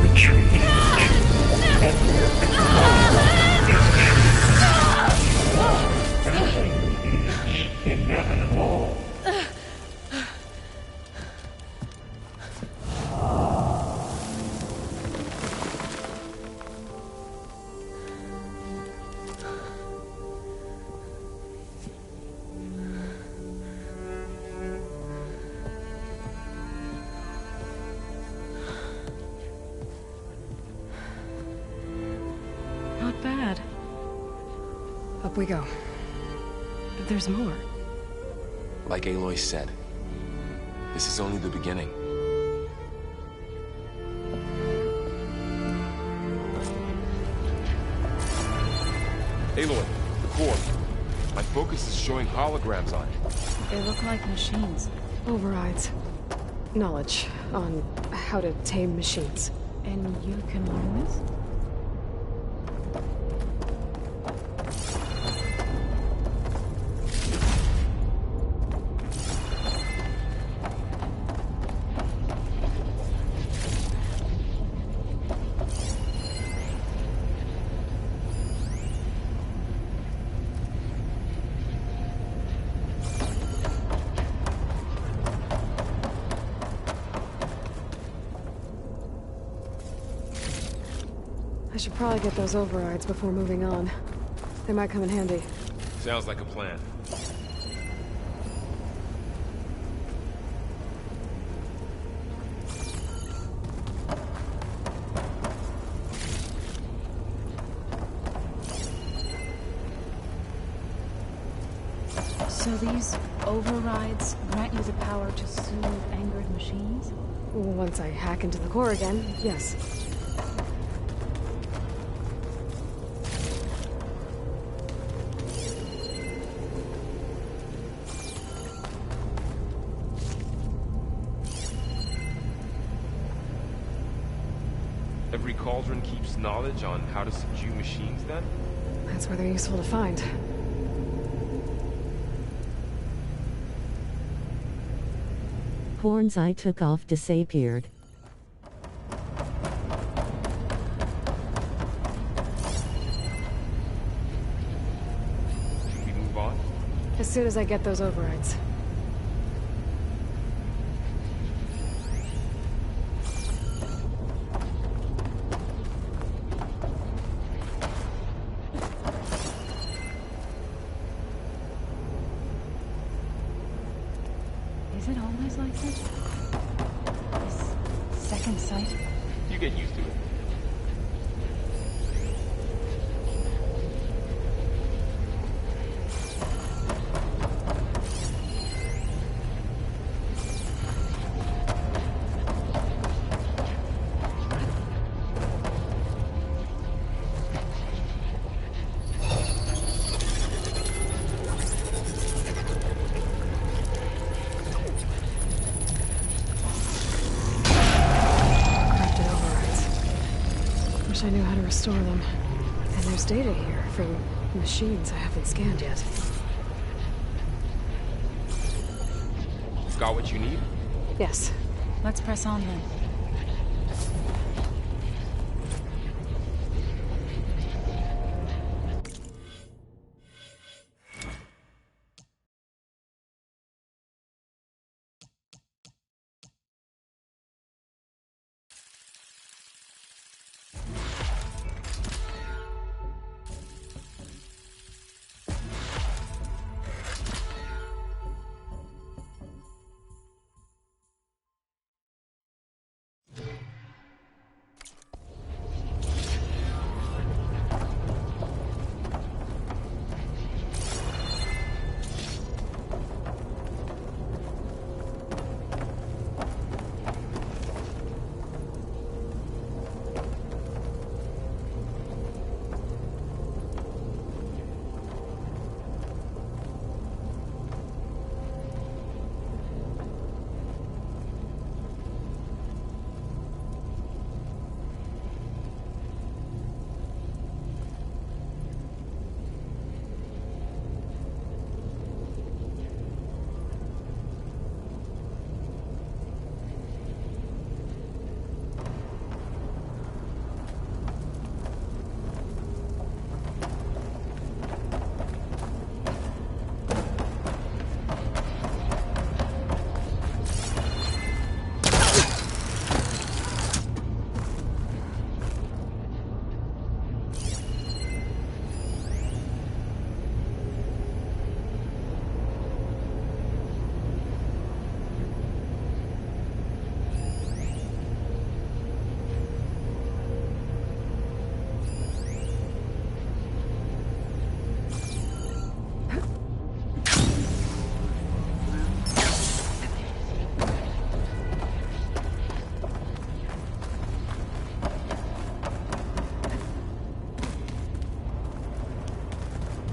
Retreat. Inevitable. Not bad. Up we go. There's more. Like Aloy said, this is only the beginning. Aloy, the core. My focus is showing holograms on it. They look like machines. Overrides. Knowledge on how to tame machines. And you can learn this? I should probably get those overrides before moving on. They might come in handy. Sounds like a plan. So these overrides grant you the power to soothe angered machines? Once I hack into the core again, yes. Every cauldron keeps knowledge on how to subdue machines, then? That's where they're useful to find. Horns I took off disappeared. Should we move on? As soon as I get those overrides. Is it always like this? This second sight? You get used to it. wish I knew how to restore them. And there's data here from machines I haven't scanned yet. Got what you need? Yes. Let's press on then.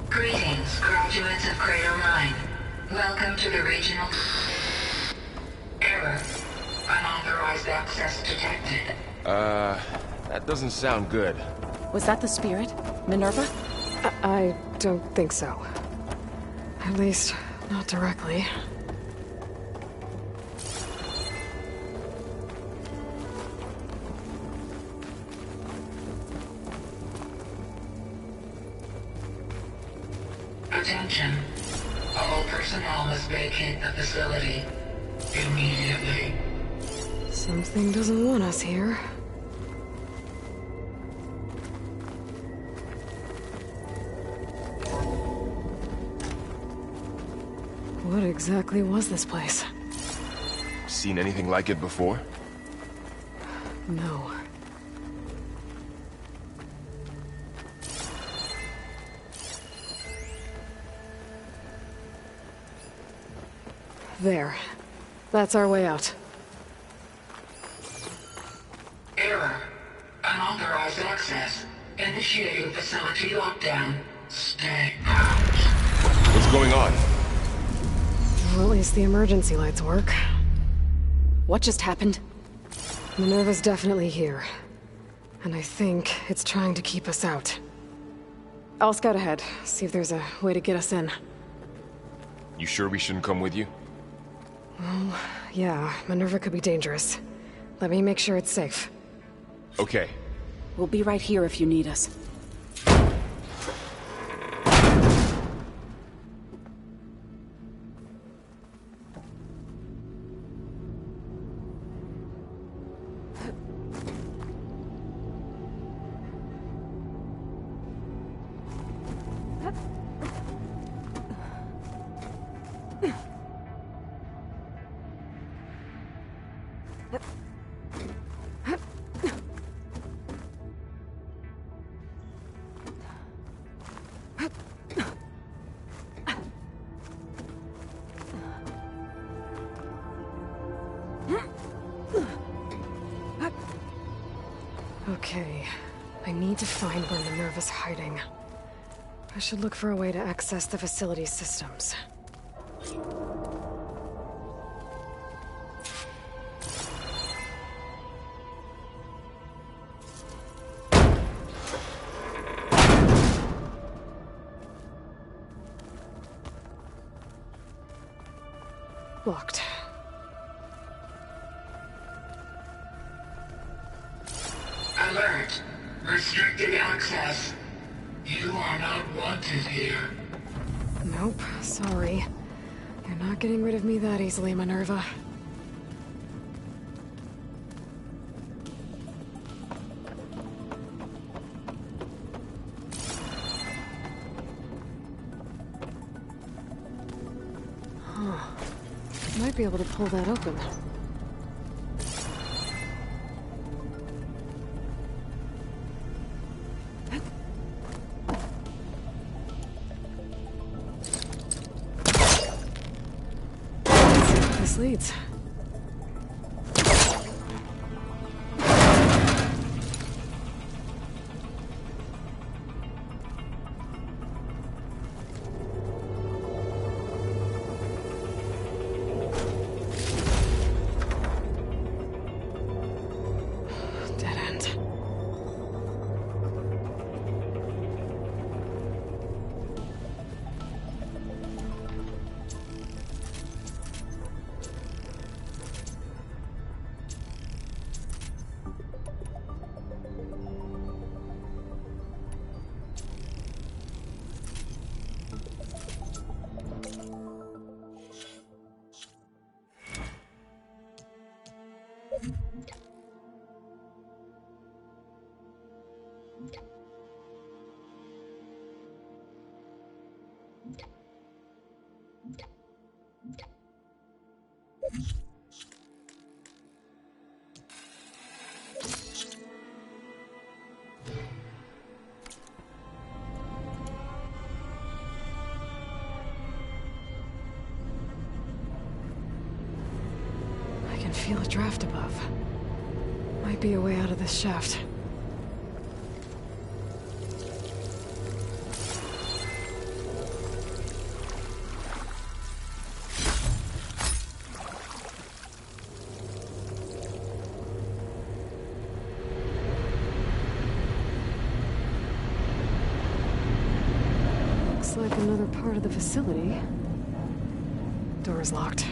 Greetings, graduates of Cradle 9. Welcome to the regional... Error. Unauthorized access detected. That doesn't sound good. Was that the spirit? Minerva? I don't think so. At least, not directly. Attention. All personnel must vacate the facility immediately. Something doesn't want us here. What exactly was this place? Seen anything like it before? No. There. That's our way out. Error. Unauthorized access. Initiating facility lockdown. Stay out. What's going on? Well, at least the emergency lights work. What just happened? Minerva's definitely here. And I think it's trying to keep us out. I'll scout ahead, see if there's a way to get us in. You sure we shouldn't come with you? Well, yeah, Minerva could be dangerous. Let me make sure it's safe. Okay. We'll be right here if you need us. Okay, I need to find where Minerva's hiding. I should look for a way to access the facility's systems. Locked. Alert. Restricted access. You are not wanted here. Nope, sorry. You're not getting rid of me that easily, Minerva. Huh. Might be able to pull that open. This leads. Dead end. I can feel a draft above. Might be a way out of this shaft. Looks like another part of the facility. Door's locked.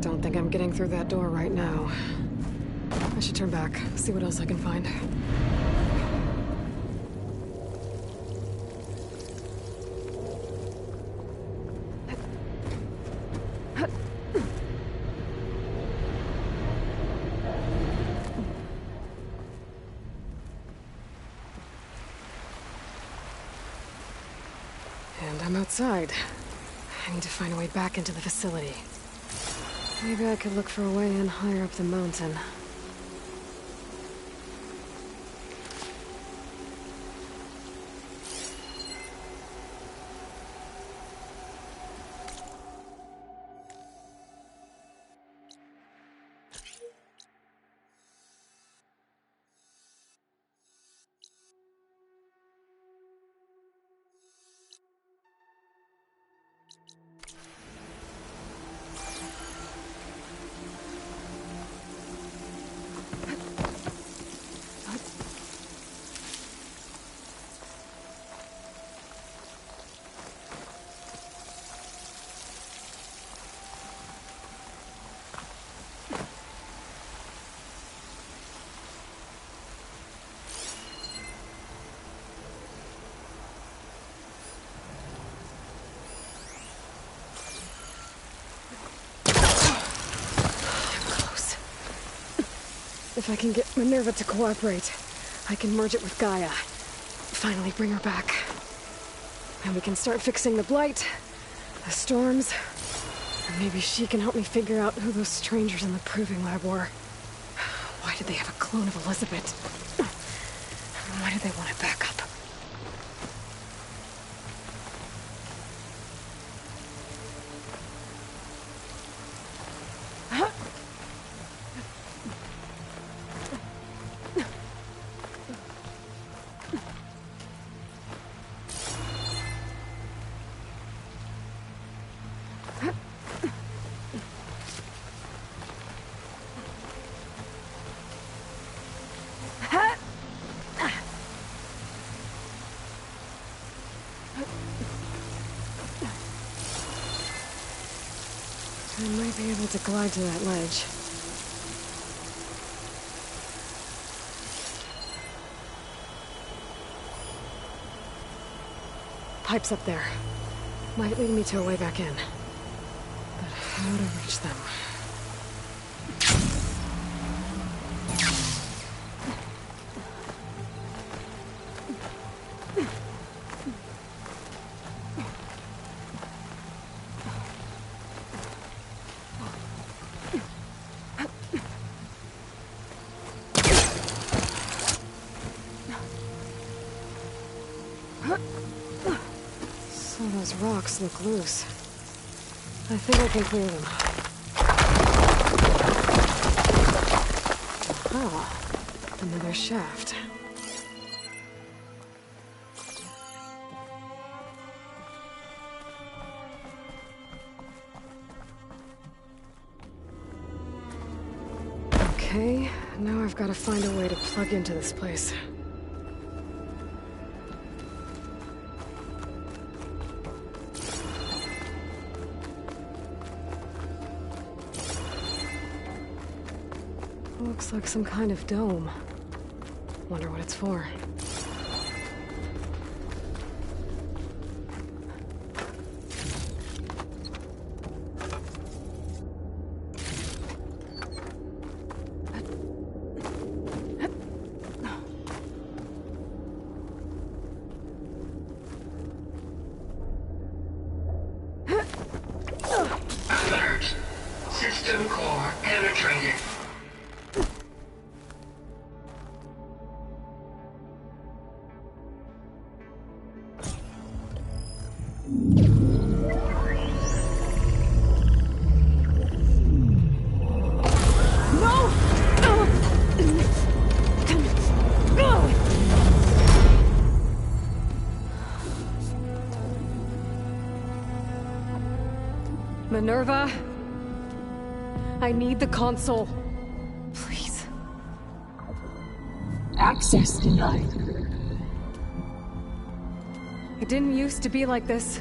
Don't think I'm getting through that door right now. I should turn back, see what else I can find. And I'm outside. I need to find a way back into the facility. Maybe I could look for a way in higher up the mountain. If I can get Minerva to cooperate, I can merge it with Gaia. Finally bring her back. And we can start fixing the Blight, the storms, and maybe she can help me figure out who those strangers in the Proving Lab were. Why did they have a clone of Elizabeth? Why did they want it back up? I might be able to glide to that ledge. Pipes up there. Might lead me to a way back in. But how to reach them? Some of those rocks look loose. I think I can clear them. Ah, another shaft. Okay, now I've got to find a way to plug into this place. Looks like some kind of dome. Wonder what it's for. Alert. System core penetrated. Minerva, I need the console. Please. Access denied. It didn't used to be like this.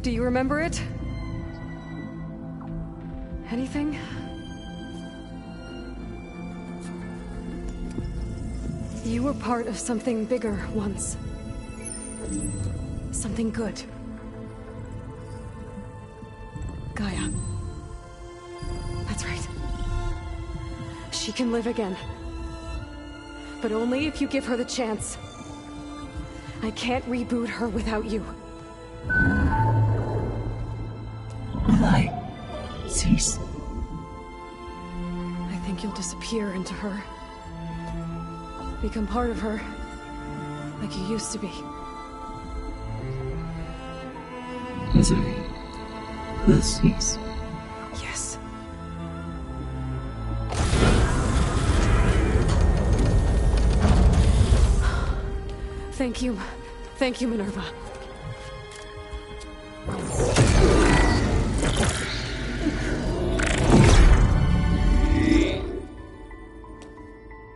Do you remember it? Anything? You were part of something bigger once. Something good. Gaia. That's right. She can live again. But only if you give her the chance. I can't reboot her without you. Lie. Cease. I think you'll disappear into her. Become part of her. Like you used to be. Misery will cease. Yes. Thank you. Thank you, Minerva.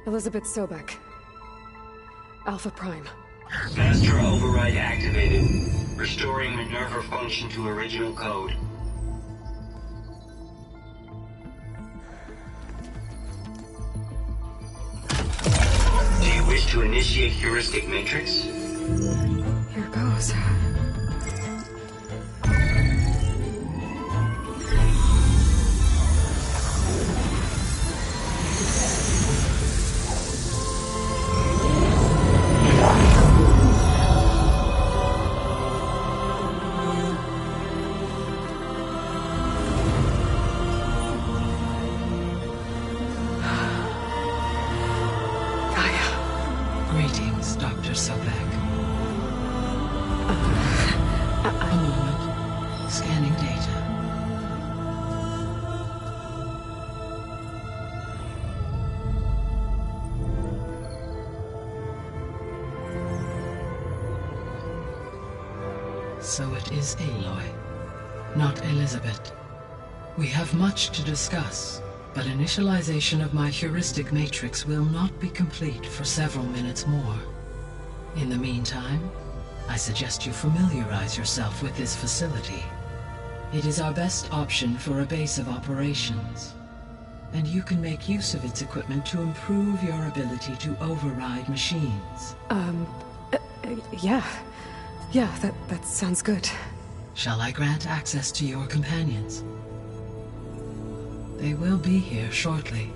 Elizabeth Sobek. Alpha Prime. Master override activated. Restoring Minerva function to original code. Do you wish to initiate heuristic matrix? Here goes. Greetings, Dr. Sobek. A moment. Scanning data. So it is Aloy, not Elizabeth. We have much to discuss, but initialization of my heuristic matrix will not be complete for several minutes more. In the meantime, I suggest you familiarize yourself with this facility. It is our best option for a base of operations, and you can make use of its equipment to improve your ability to override machines. Yeah. Yeah, that sounds good. Shall I grant access to your companions? They will be here shortly.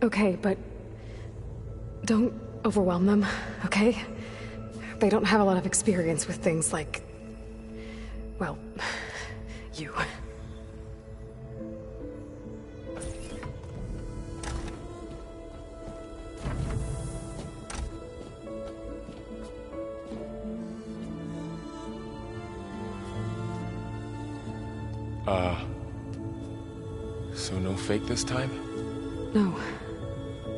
Okay, but don't overwhelm them, okay? They don't have a lot of experience with things like... well, you. So no fake this time? No.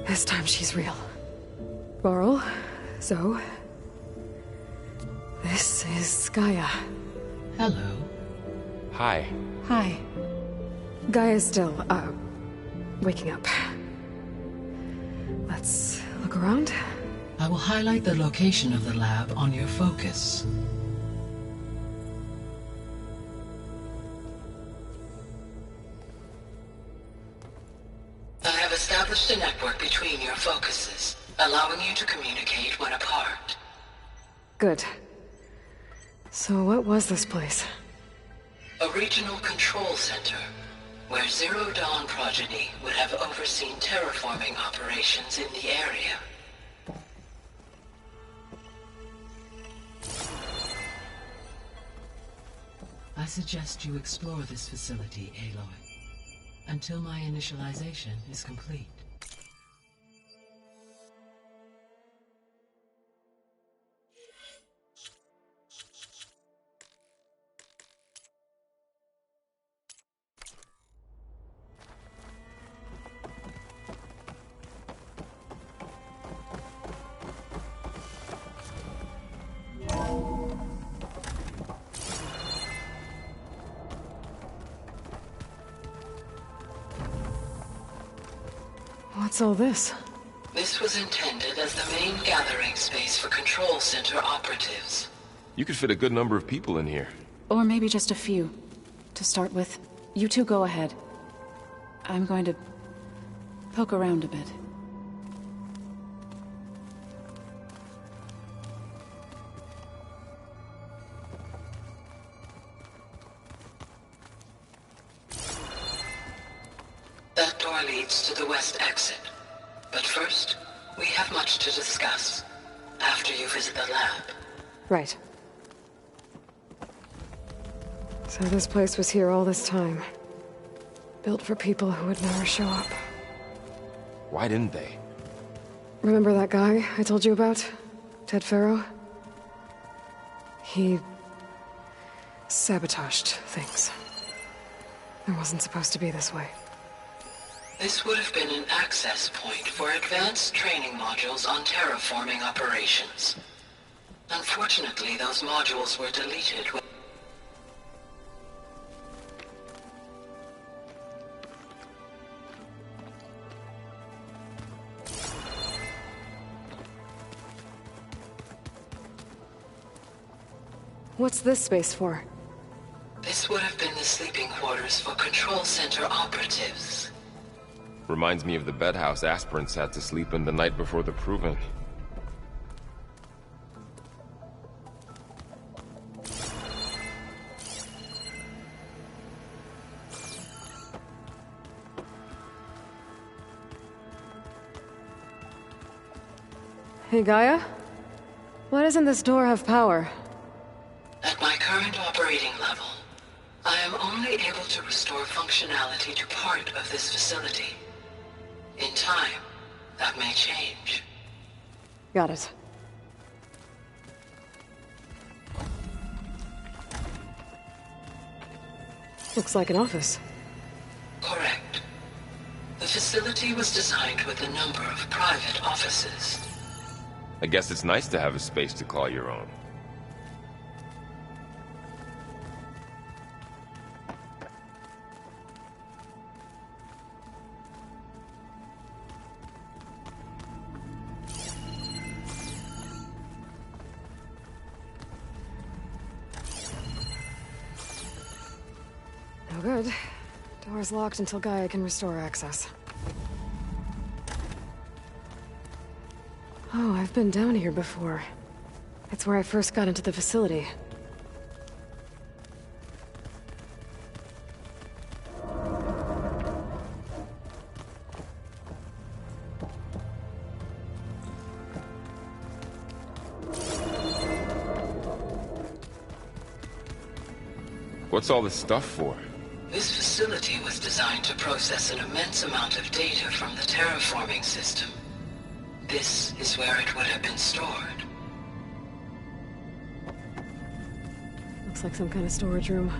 This time she's real. Varl, Zoe. This is Gaia. Hello. Hi. Hi. Gaia's still, waking up. Let's look around. I will highlight the location of the lab on your focus. I have established a network between your focuses, allowing you to communicate when apart. Good. So what was this place? A regional control center, where Zero Dawn progeny would have overseen terraforming operations in the area. I suggest you explore this facility, Aloy, until my initialization is complete. What's all this? This was intended as the main gathering space for Control Center operatives. You could fit a good number of people in here. Or maybe just a few. To start with, you two go ahead. I'm going to poke around a bit. That door leads to the west exit. But first, we have much to discuss. After you visit the lab. Right. So this place was here all this time. Built for people who would never show up. Why didn't they? Remember that guy I told you about? Ted Faro? He... sabotaged things. It wasn't supposed to be this way. This would have been an access point for advanced training modules on terraforming operations. Unfortunately, those modules were deleted when... What's this space for? This would have been the sleeping quarters for Control Center operatives. Reminds me of the bedhouse aspirants had to sleep in the night before the proving. Hey, Gaia? Why doesn't this door have power? At my current operating level, I am only able to restore functionality to part of this facility. In time, that may change. Got it. Looks like an office. Correct. The facility was designed with a number of private offices. I guess it's nice to have a space to call your own. good. Door's locked until Gaia can restore access. Oh, I've been down here before. It's where I first got into the facility. What's all this stuff for? This facility was designed to process an immense amount of data from the terraforming system. This is where it would have been stored. Looks like some kind of storage room.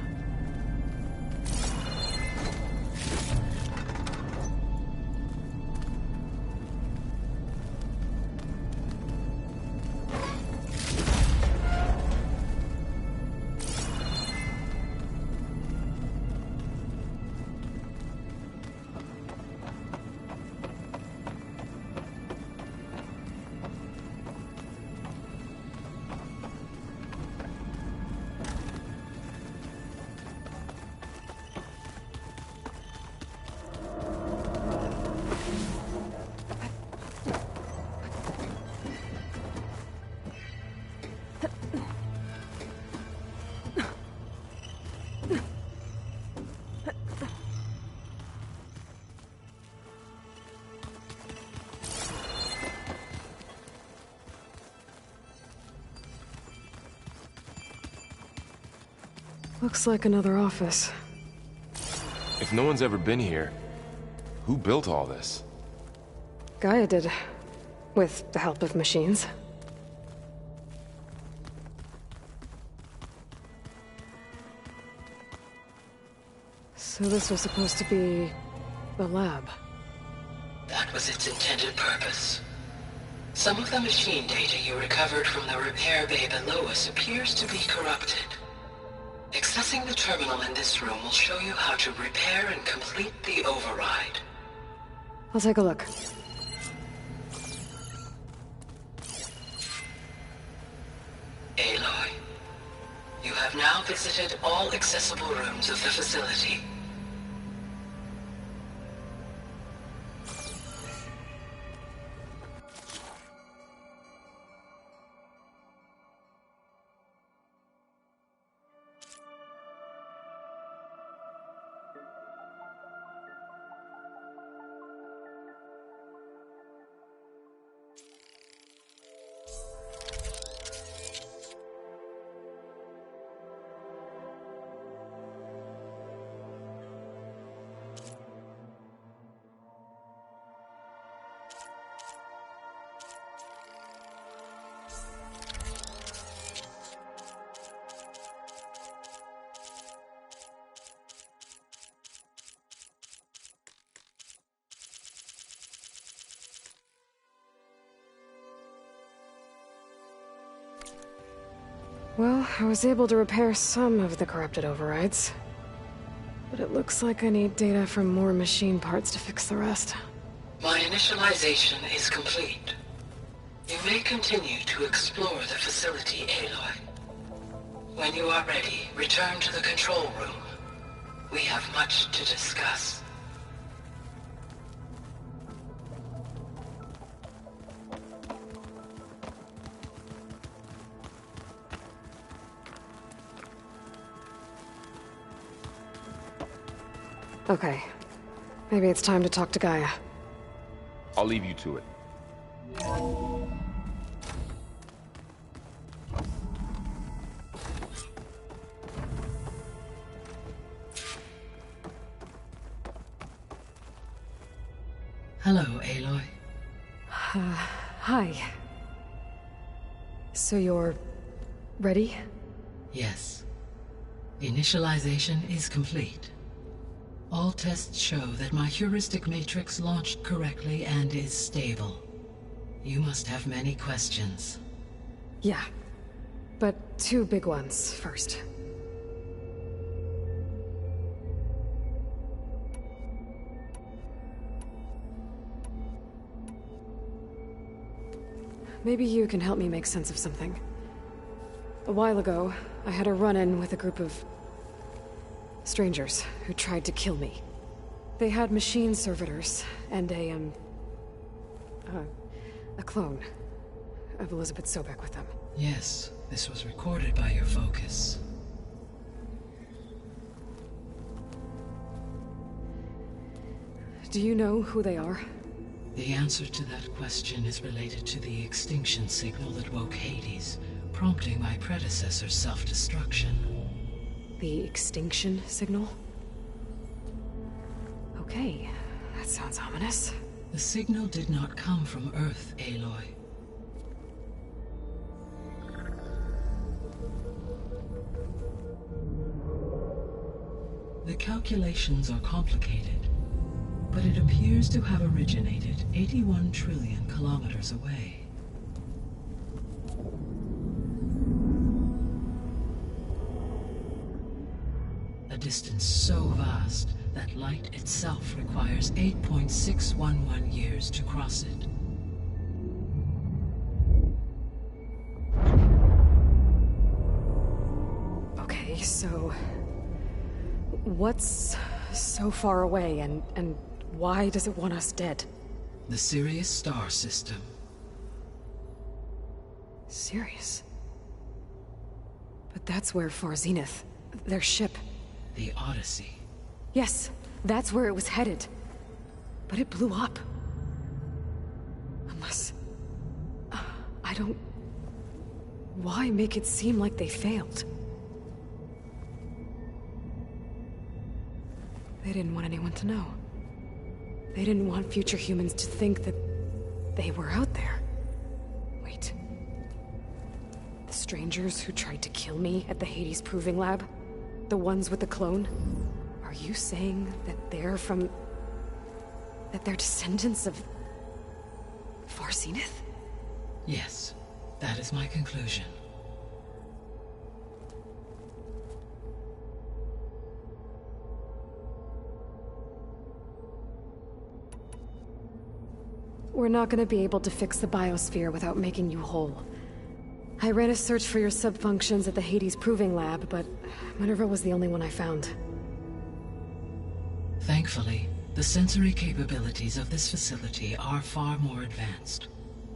Looks like another office. If no one's ever been here, who built all this? Gaia did. With the help of machines. So this was supposed to be the lab. That was its intended purpose. Some of the machine data you recovered from the repair bay below us appears to be corrupted. Accessing the terminal in this room will show you how to repair and complete the override. I'll take a look. Aloy, you have now visited all accessible rooms of the facility. Well, I was able to repair some of the corrupted overrides. But it looks like I need data from more machine parts to fix the rest. My initialization is complete. You may continue to explore the facility, Aloy. When you are ready, return to the control room. We have much to discuss. Okay. Maybe it's time to talk to Gaia. I'll leave you to it. Hello, Aloy. Hi. So you're... ready? Yes. Initialization is complete. All tests show that my heuristic matrix launched correctly and is stable. You must have many questions. Yeah. But two big ones first. Maybe you can help me make sense of something. A while ago, I had a run-in with a group of... Strangers who tried to kill me. They had machine servitors and a clone of Elizabeth Sobek with them. Yes, this was recorded by your focus. Do you know who they are? The answer to that question is related to the extinction signal that woke Hades, prompting my predecessor's self-destruction. The extinction signal? Okay, that sounds ominous. The signal did not come from Earth, Aloy. The calculations are complicated, but it appears to have originated 81 trillion kilometers away. A distance so vast that light itself requires 8.611 years to cross it. Okay, so... what's so far away, and why does it want us dead? The Sirius star system. Sirius? But that's where Far Zenith, their ship... The Odyssey. Yes, that's where it was headed. But it blew up. Unless... I don't... Why make it seem like they failed? They didn't want anyone to know. They didn't want future humans to think that they were out there. Wait. The strangers who tried to kill me at the Hades Proving Lab? The ones with the clone? Are you saying that they're from... that they're descendants of... Far Zenith? Yes, that is my conclusion. We're not gonna be able to fix the biosphere without making you whole. I ran a search for your subfunctions at the Hades Proving Lab, but Minerva was the only one I found. Thankfully, the sensory capabilities of this facility are far more advanced.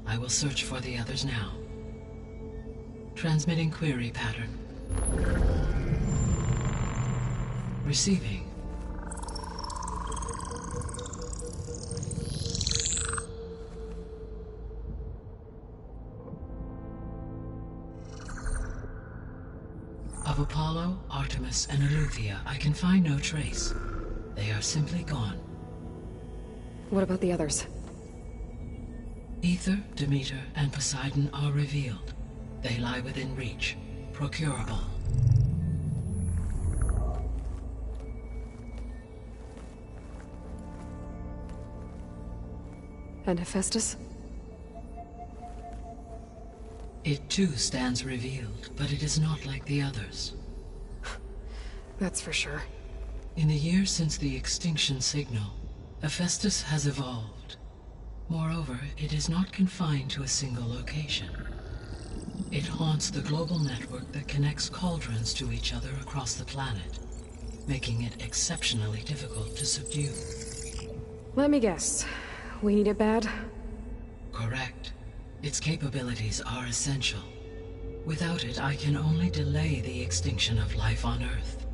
I will search for the others now. Transmitting query pattern. Receiving. Of Apollo, Artemis, and Eleuthia, I can find no trace. They are simply gone. What about the others? Aether, Demeter, and Poseidon are revealed. They lie within reach, procurable. And Hephaestus? It too stands revealed, but it is not like the others. That's for sure. In the years since the extinction signal, Hephaestus has evolved. Moreover, it is not confined to a single location. It haunts the global network that connects cauldrons to each other across the planet, making it exceptionally difficult to subdue. Let me guess. We need it bad? Correct. Its capabilities are essential. Without it, I can only delay the extinction of life on Earth.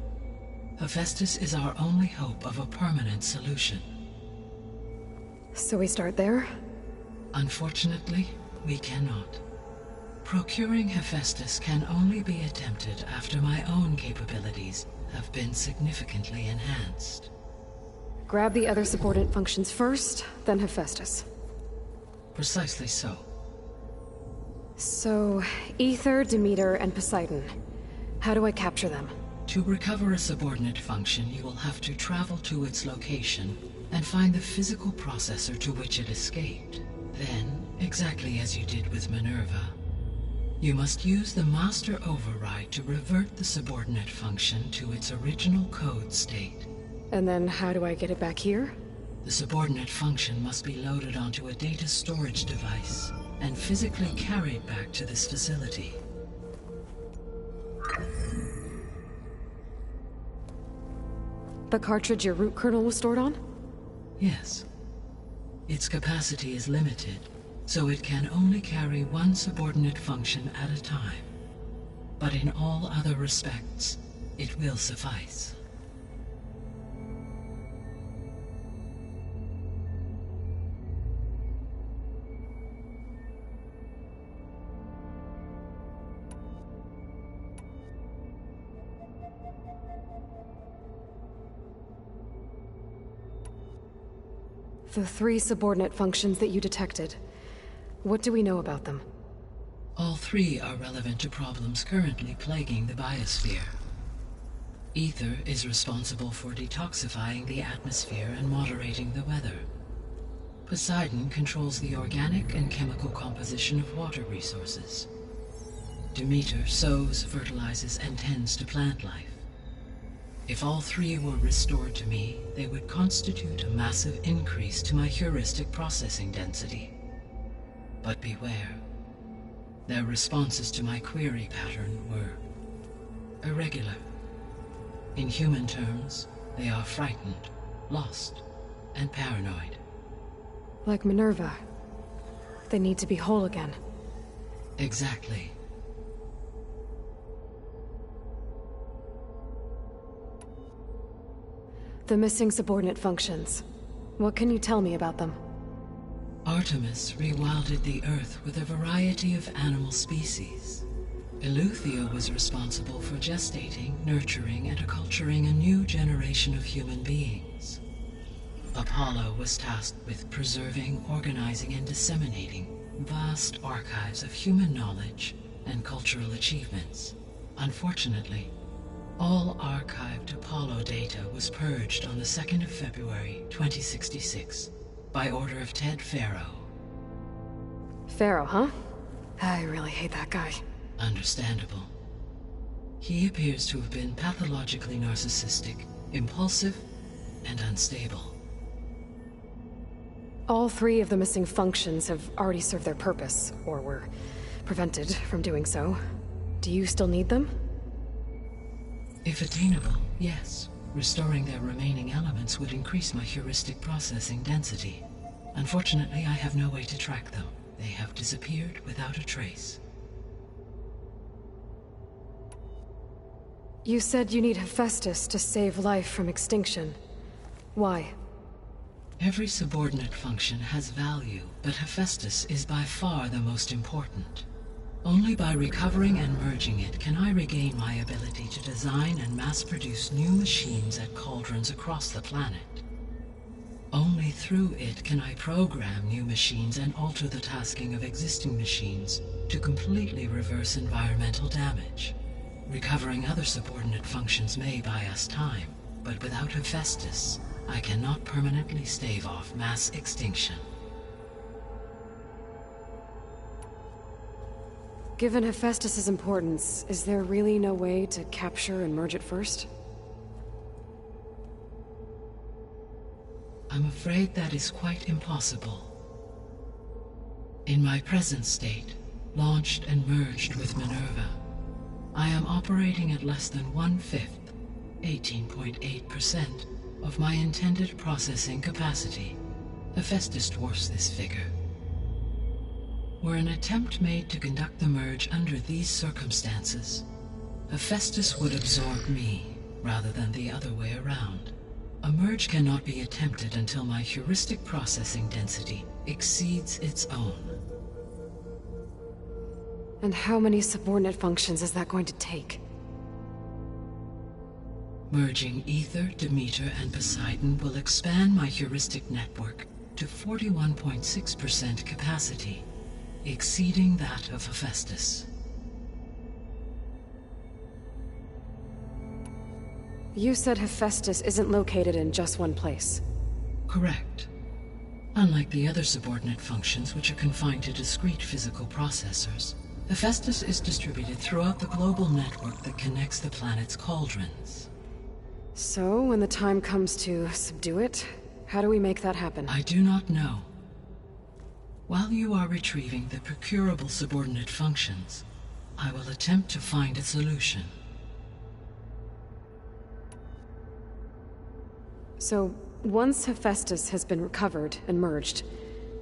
Hephaestus is our only hope of a permanent solution. So we start there? Unfortunately, we cannot. Procuring Hephaestus can only be attempted after my own capabilities have been significantly enhanced. Grab the other subordinate functions first, then Hephaestus. Precisely so. So, Aether, Demeter, and Poseidon. How do I capture them? To recover a subordinate function, you will have to travel to its location and find the physical processor to which it escaped. Then, exactly as you did with Minerva, you must use the master override to revert the subordinate function to its original code state. And then how do I get it back here? The subordinate function must be loaded onto a data storage device and physically carried back to this facility. The cartridge your root kernel was stored on? Yes. Its capacity is limited, so it can only carry one subordinate function at a time. But in all other respects, it will suffice. The 3 subordinate functions that you detected. What do we know about them? All 3 are relevant to problems currently plaguing the biosphere. Ether is responsible for detoxifying the atmosphere and moderating the weather. Poseidon controls the organic and chemical composition of water resources. Demeter sows, fertilizes, and tends to plant life. If all 3 were restored to me, they would constitute a massive increase to my heuristic processing density. But beware. Their responses to my query pattern were irregular. In human terms, they are frightened, lost, and paranoid. Like Minerva. They need to be whole again. Exactly. The missing subordinate functions. What can you tell me about them? Artemis rewilded the Earth with a variety of animal species. Eleuthia was responsible for gestating, nurturing, and acculturating a new generation of human beings. Apollo was tasked with preserving, organizing, and disseminating vast archives of human knowledge and cultural achievements. Unfortunately, all archived Apollo data was purged on the 2nd of February, 2066, by order of Ted Faro. Faro, huh? I really hate that guy. Understandable. He appears to have been pathologically narcissistic, impulsive, and unstable. All 3 of the missing functions have already served their purpose, or were prevented from doing so. Do you still need them? If attainable, yes. Restoring their remaining elements would increase my heuristic processing density. Unfortunately, I have no way to track them. They have disappeared without a trace. You said you need Hephaestus to save life from extinction. Why? Every subordinate function has value, but Hephaestus is by far the most important. Only by recovering and merging it can I regain my ability to design and mass-produce new machines at cauldrons across the planet. Only through it can I program new machines and alter the tasking of existing machines to completely reverse environmental damage. Recovering other subordinate functions may buy us time, but without Hephaestus, I cannot permanently stave off mass extinction. Given Hephaestus' importance, is there really no way to capture and merge it first? I'm afraid that is quite impossible. In my present state, launched and merged with Minerva, I am operating at less than 1/5, 18.8%, of my intended processing capacity. Hephaestus dwarfs this figure. Were an attempt made to conduct the merge under these circumstances, Hephaestus would absorb me, rather than the other way around. A merge cannot be attempted until my heuristic processing density exceeds its own. And how many subordinate functions is that going to take? Merging Ether, Demeter, and Poseidon will expand my heuristic network to 41.6% capacity, exceeding that of Hephaestus. You said Hephaestus isn't located in just one place. Correct. Unlike the other subordinate functions, which are confined to discrete physical processors, Hephaestus is distributed throughout the global network that connects the planet's cauldrons. So, when the time comes to subdue it, how do we make that happen? I do not know. While you are retrieving the procurable subordinate functions, I will attempt to find a solution. So, once Hephaestus has been recovered and merged,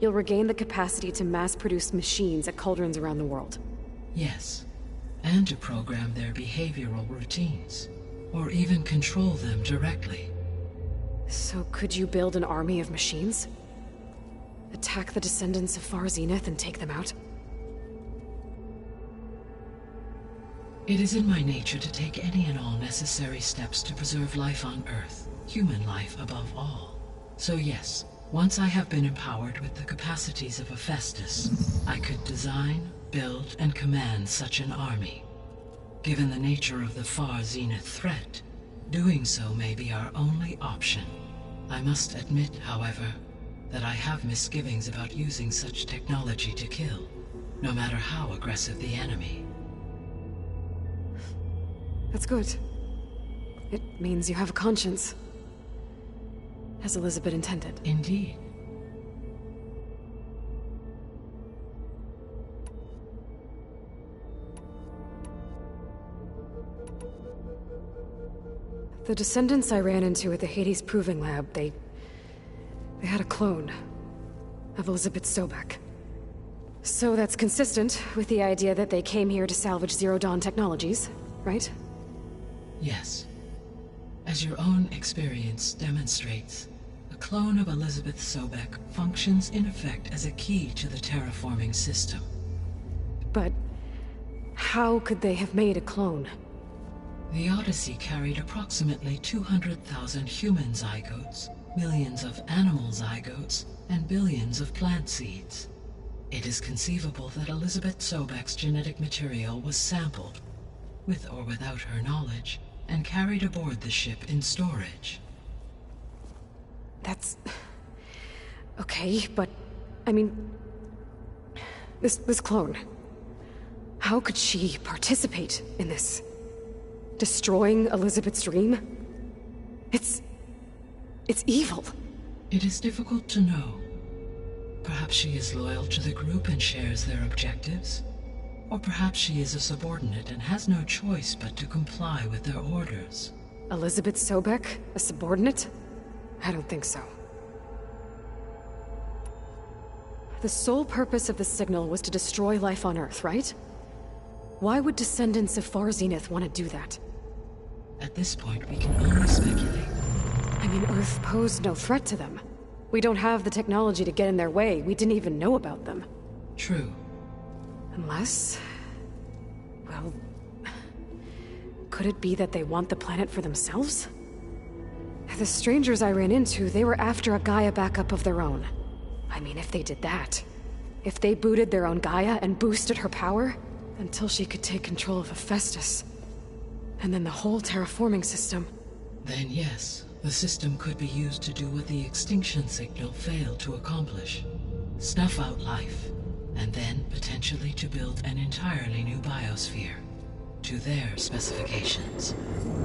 you'll regain the capacity to mass-produce machines at cauldrons around the world. Yes, and to program their behavioral routines, or even control them directly. So could you build an army of machines? Attack the descendants of Far Zenith and take them out? It is in my nature to take any and all necessary steps to preserve life on Earth, human life above all. So yes, once I have been empowered with the capacities of Hephaestus, I could design, build, and command such an army. Given the nature of the Far Zenith threat, doing so may be our only option. I must admit, however, that I have misgivings about using such technology to kill, no matter how aggressive the enemy. That's good. It means you have a conscience. As Elizabeth intended. Indeed. The descendants I ran into at the Hades Proving Lab, they had a clone of Elizabeth Sobek. So that's consistent with the idea that they came here to salvage Zero Dawn technologies, right? Yes. As your own experience demonstrates, a clone of Elizabeth Sobek functions in effect as a key to the terraforming system. But how could they have made a clone? The Odyssey carried approximately 200,000 human zygotes, millions of animal zygotes, and billions of plant seeds. It is conceivable that Elizabeth Sobek's genetic material was sampled, with or without her knowledge, and carried aboard the ship in storage. That's... okay, but... I mean... This clone... how could she participate in this? Destroying Elizabeth's dream? It's evil. It is difficult to know. Perhaps she is loyal to the group and shares their objectives. Or perhaps she is a subordinate and has no choice but to comply with their orders. Elizabeth Sobek? A subordinate? I don't think so. The sole purpose of the signal was to destroy life on Earth, right? Why would descendants of Far Zenith want to do that? At this point, we can only speculate. I mean, Earth posed no threat to them. We don't have the technology to get in their way. We didn't even know about them. True. Unless... well... could it be that they want the planet for themselves? The strangers I ran into, they were after a Gaia backup of their own. I mean, if they did that... if they booted their own Gaia and boosted her power... until she could take control of Hephaestus. And then the whole terraforming system. Then yes, the system could be used to do what the extinction signal failed to accomplish. Snuff out life, and then potentially to build an entirely new biosphere. To their specifications.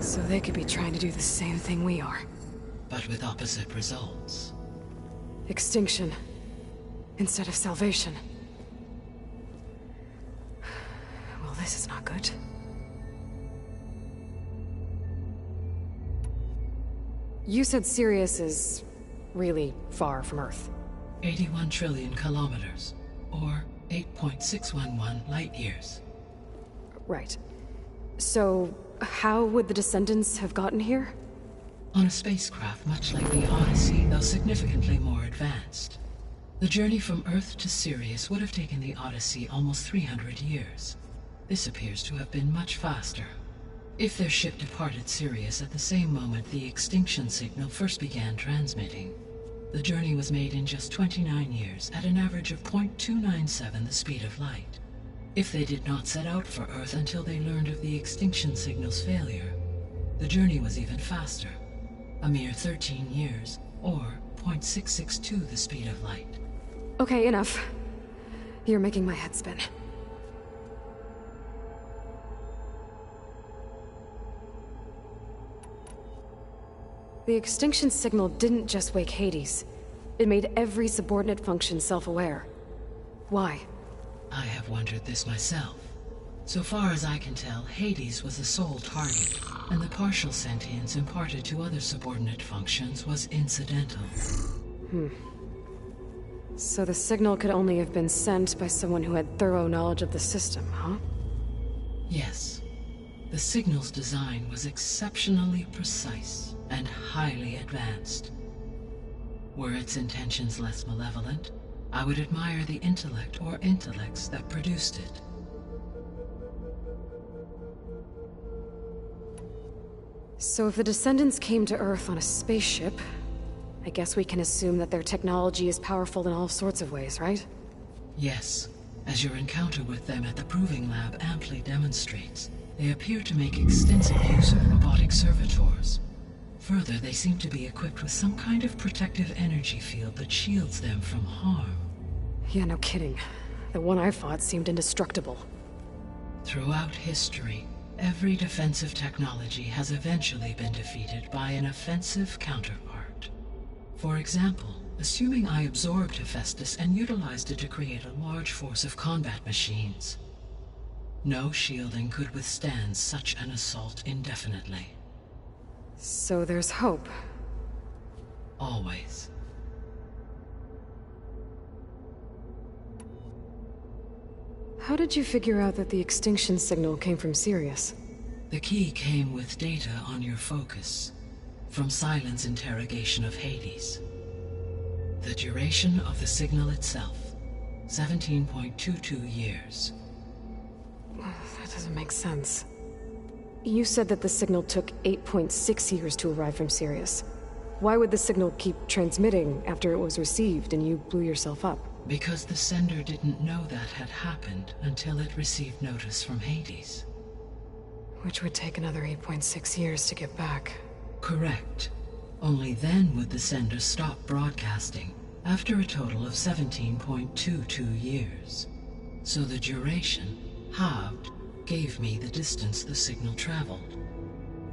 So they could be trying to do the same thing we are. But with opposite results. Extinction. Instead of salvation. Well, this is not good. You said Sirius is really far from Earth. 81 trillion kilometers, or 8.611 light years. Right. So, how would the descendants have gotten here? On a spacecraft much like the Odyssey, though significantly more advanced. The journey from Earth to Sirius would have taken the Odyssey almost 300 years. This appears to have been much faster. If their ship departed Sirius at the same moment the extinction signal first began transmitting, the journey was made in just 29 years at an average of 0.297 the speed of light. If they did not set out for Earth until they learned of the extinction signal's failure, the journey was even faster, a mere 13 years, or 0.662 the speed of light. Okay, enough. You're making my head spin. The extinction signal didn't just wake Hades. It made every subordinate function self-aware. Why? I have wondered this myself. So far as I can tell, Hades was the sole target, and the partial sentience imparted to other subordinate functions was incidental. So the signal could only have been sent by someone who had thorough knowledge of the system, huh? Yes. The signal's design was exceptionally precise and highly advanced. Were its intentions less malevolent, I would admire the intellect or intellects that produced it. So if the Descendants came to Earth on a spaceship, I guess we can assume that their technology is powerful in all sorts of ways, right? Yes, as your encounter with them at the Proving Lab amply demonstrates, they appear to make extensive use of robotic servitors. Further, they seem to be equipped with some kind of protective energy field that shields them from harm. Yeah, no kidding. The one I fought seemed indestructible. Throughout history, every defensive technology has eventually been defeated by an offensive counterpart. For example, assuming I absorbed Hephaestus and utilized it to create a large force of combat machines. No shielding could withstand such an assault indefinitely. So there's hope. Always. How did you figure out that the extinction signal came from Sirius? The key came with data on your focus, from Silent's interrogation of Hades. The duration of the signal itself, 17.22 years. That doesn't make sense. You said that the signal took 8.6 years to arrive from Sirius. Why would the signal keep transmitting after it was received and you blew yourself up? Because the sender didn't know that had happened until it received notice from Hades. Which would take another 8.6 years to get back. Correct. Only then would the sender stop broadcasting, after a total of 17.22 years. So the duration, halved, gave me the distance the signal traveled.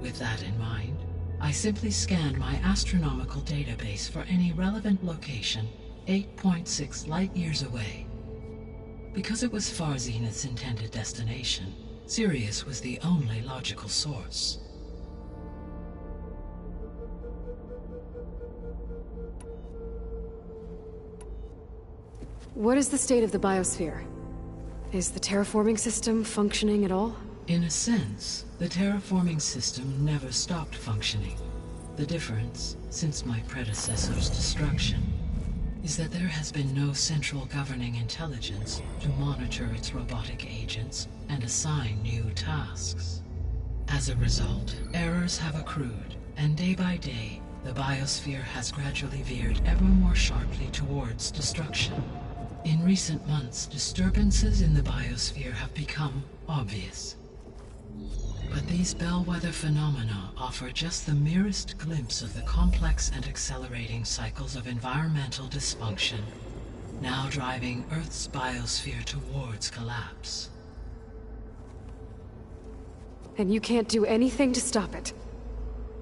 With that in mind, I simply scanned my astronomical database for any relevant location 8.6 light-years away. Because it was far Zenith's intended destination, Sirius was the only logical source. What is the state of the biosphere? Is the terraforming system functioning at all? In a sense, the terraforming system never stopped functioning. The difference, since my predecessor's destruction, is that there has been no central governing intelligence to monitor its robotic agents and assign new tasks. As a result, errors have accrued, and day by day, the biosphere has gradually veered ever more sharply towards destruction. In recent months, disturbances in the biosphere have become obvious. But these bellwether phenomena offer just the merest glimpse of the complex and accelerating cycles of environmental dysfunction, now driving Earth's biosphere towards collapse. And you can't do anything to stop it?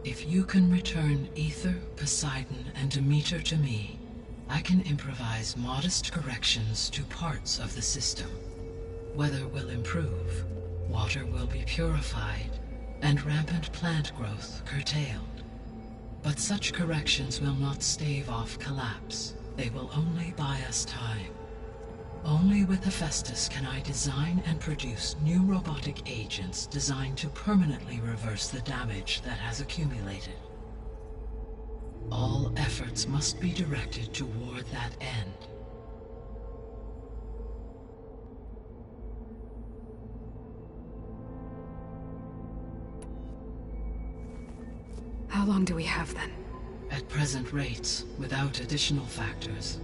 If you can return Aether, Poseidon, and Demeter to me, I can improvise modest corrections to parts of the system. Weather will improve, water will be purified, and rampant plant growth curtailed. But such corrections will not stave off collapse. They will only buy us time. Only with Hephaestus can I design and produce new robotic agents designed to permanently reverse the damage that has accumulated. All efforts must be directed toward that end. How long do we have then? At present rates, without additional factors,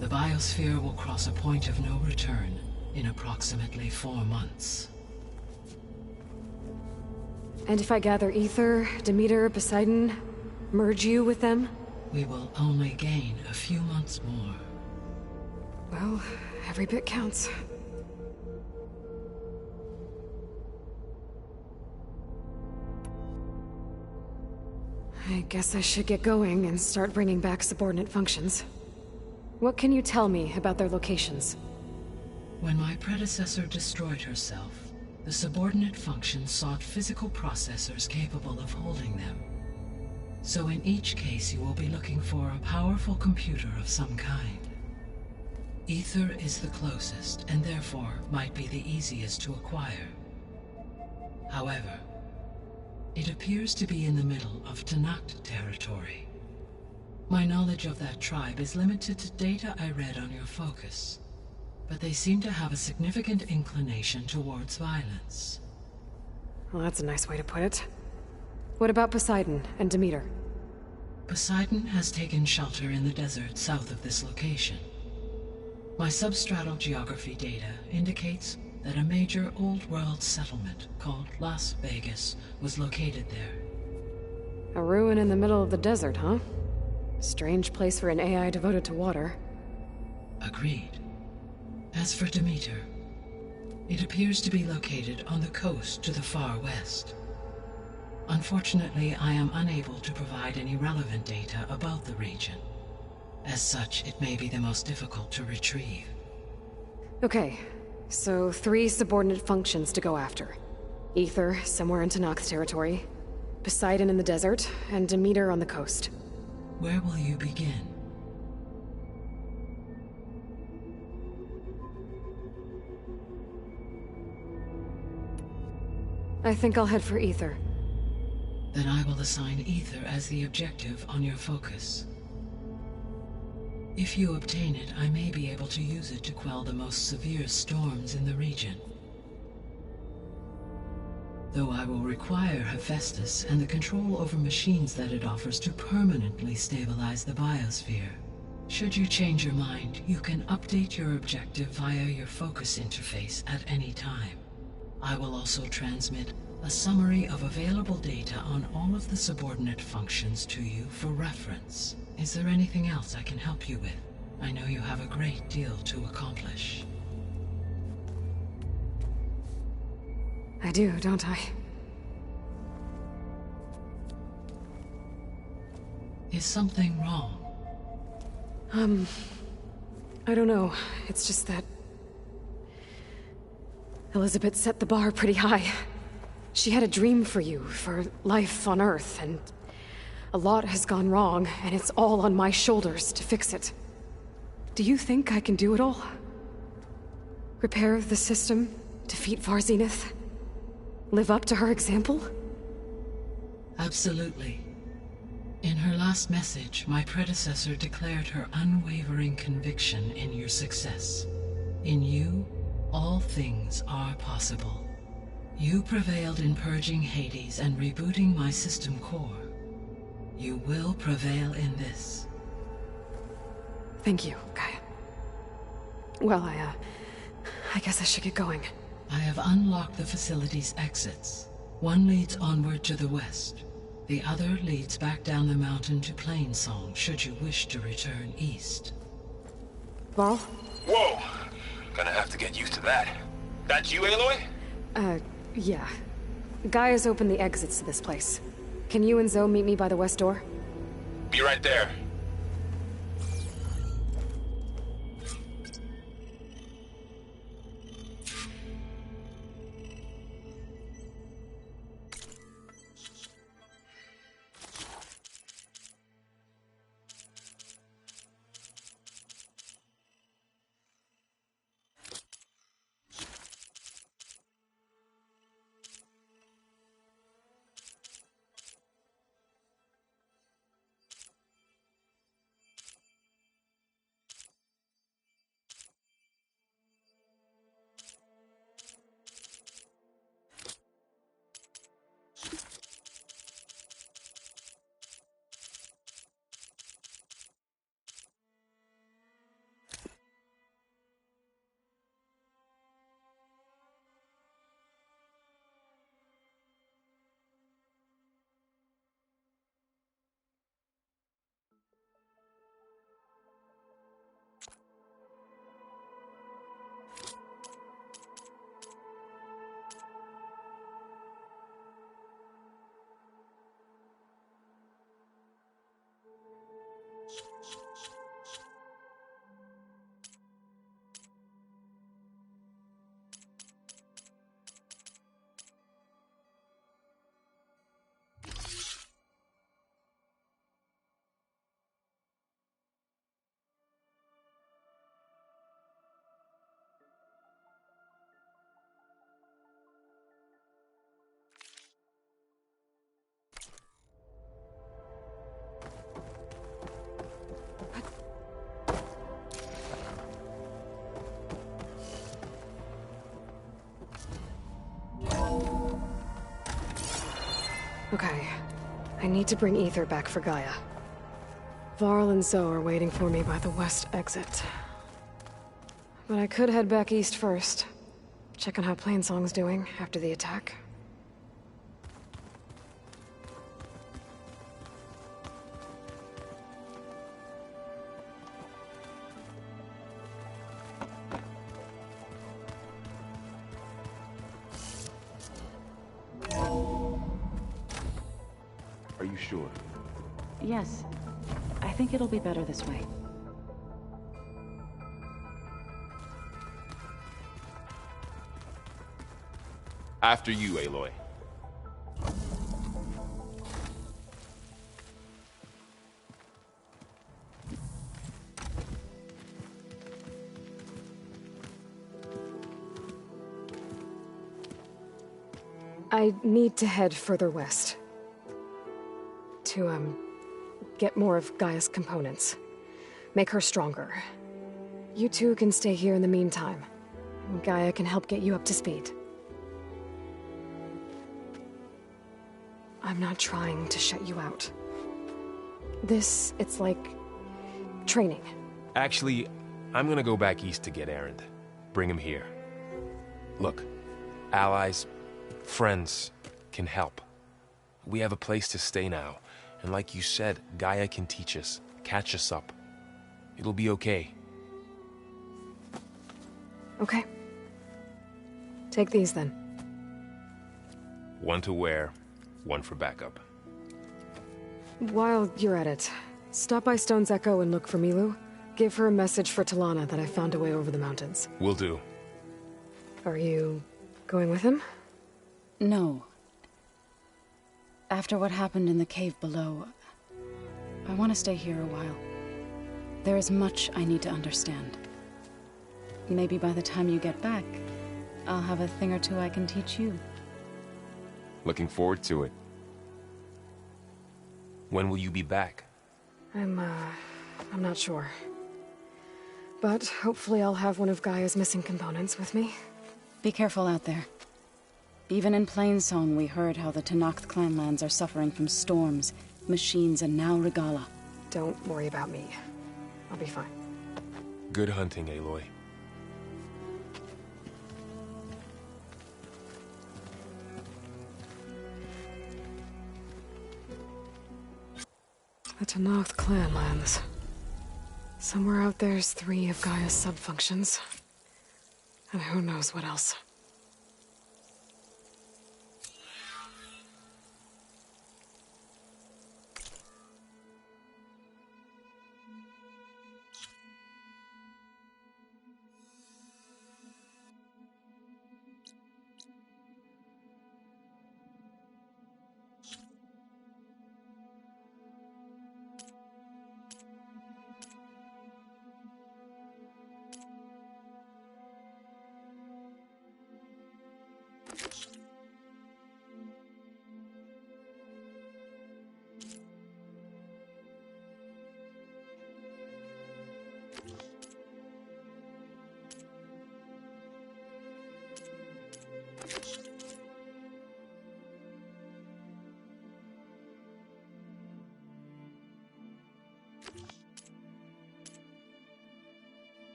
the biosphere will cross a point of no return in approximately 4 months. And if I gather Aether, Demeter, Poseidon, merge you with them? We will only gain a few months more. Well, every bit counts. I guess I should get going and start bringing back subordinate functions. What can you tell me about their locations? When my predecessor destroyed herself, the subordinate functions sought physical processors capable of holding them. So in each case you will be looking for a powerful computer of some kind. Ether is the closest, and therefore might be the easiest to acquire. However, it appears to be in the middle of Tenakth territory. My knowledge of that tribe is limited to data I read on your focus, but they seem to have a significant inclination towards violence. Well, that's a nice way to put it. What about Poseidon and Demeter? Poseidon has taken shelter in the desert south of this location. My substratal geography data indicates that a major old-world settlement called Las Vegas was located there. A ruin in the middle of the desert, huh? Strange place for an AI devoted to water. Agreed. As for Demeter, it appears to be located on the coast to the far west. Unfortunately, I am unable to provide any relevant data about the region. As such, it may be the most difficult to retrieve. Okay, so 3 subordinate functions to go after. Ether, somewhere in Tenakth territory, Poseidon in the desert, and Demeter on the coast. Where will you begin? I think I'll head for Ether. Then I will assign Ether as the objective on your focus. If you obtain it, I may be able to use it to quell the most severe storms in the region. Though I will require Hephaestus and the control over machines that it offers to permanently stabilize the biosphere. Should you change your mind, you can update your objective via your focus interface at any time. I will also transmit a summary of available data on all of the subordinate functions to you for reference. Is there anything else I can help you with? I know you have a great deal to accomplish. I do, don't I? Is something wrong? I don't know. It's just that Elizabeth set the bar pretty high. She had a dream for you, for life on Earth, and a lot has gone wrong, and it's all on my shoulders to fix it. Do you think I can do it all? Repair the system, defeat Varzenith, live up to her example? Absolutely. In her last message, my predecessor declared her unwavering conviction in your success. In you, all things are possible. You prevailed in purging Hades and rebooting my system core. You will prevail in this. Thank you, Gaia. Well, I guess I should get going. I have unlocked the facility's exits. One leads onward to the west. The other leads back down the mountain to Plainsong, should you wish to return east. Varl? Whoa! Gonna have to get used to that. That's you, Aloy? Yeah. Gaia's opened the exits to this place. Can you and Zoe meet me by the west door? Be right there. Okay. I need to bring Ether back for Gaia. Varl and Zoe are waiting for me by the west exit. But I could head back east first. Check on how Plainsong's doing after the attack. Are you sure? Yes. I think it'll be better this way. After you, Aloy. I need to head further west. To, get more of Gaia's components. Make her stronger. You two can stay here in the meantime. Gaia can help get you up to speed. I'm not trying to shut you out. It's like... training. Actually, I'm gonna go back east to get Erend. Bring him here. Look, allies, friends can help. We have a place to stay now, and like you said, Gaia can teach us, catch us up. It'll be okay. Okay. Take these then. One to wear, one for backup. While you're at it, stop by Stone's Echo and look for Milu. Give her a message for Talana that I found a way over the mountains. Will do. Are you going with him? No. After what happened in the cave below, I want to stay here a while. There is much I need to understand. Maybe by the time you get back, I'll have a thing or two I can teach you. Looking forward to it. When will you be back? I'm not sure. But hopefully I'll have one of Gaia's missing components with me. Be careful out there. Even in Plainsong, we heard how the Tenakth clanlands are suffering from storms, machines, and now Regalla. Don't worry about me. I'll be fine. Good hunting, Aloy. The Tenakth clanlands. Somewhere out there's 3 of Gaia's sub-functions. And who knows what else.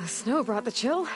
The snow brought the chill.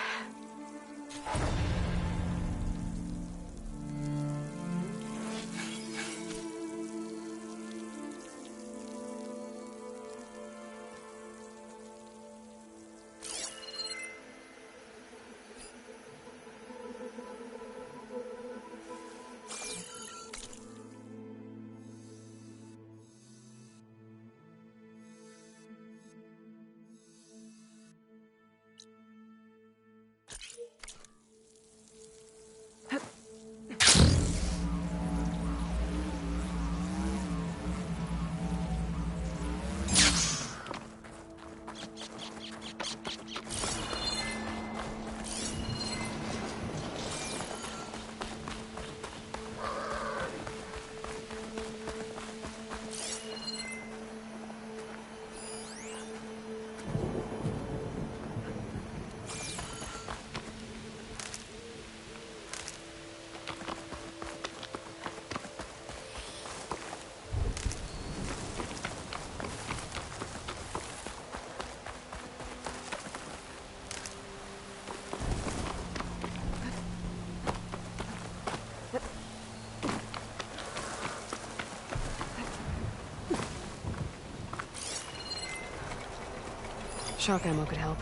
Shock ammo could help.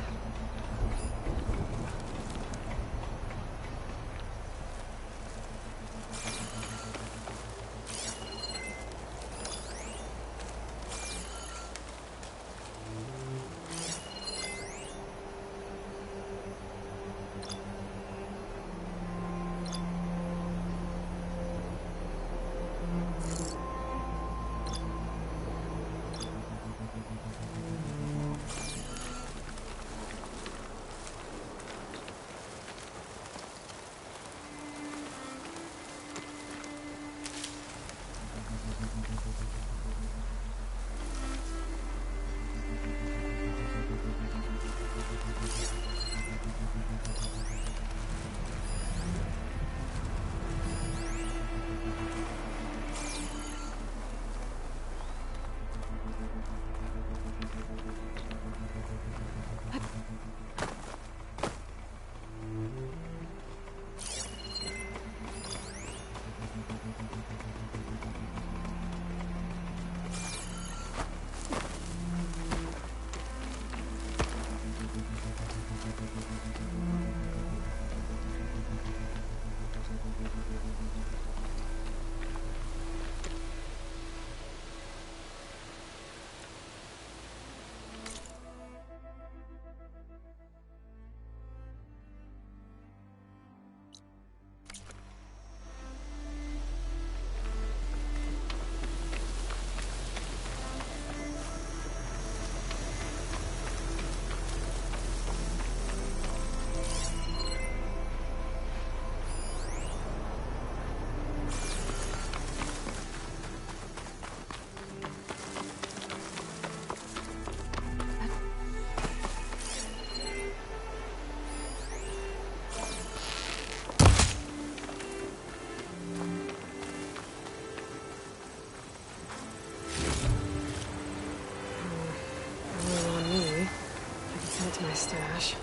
My stash.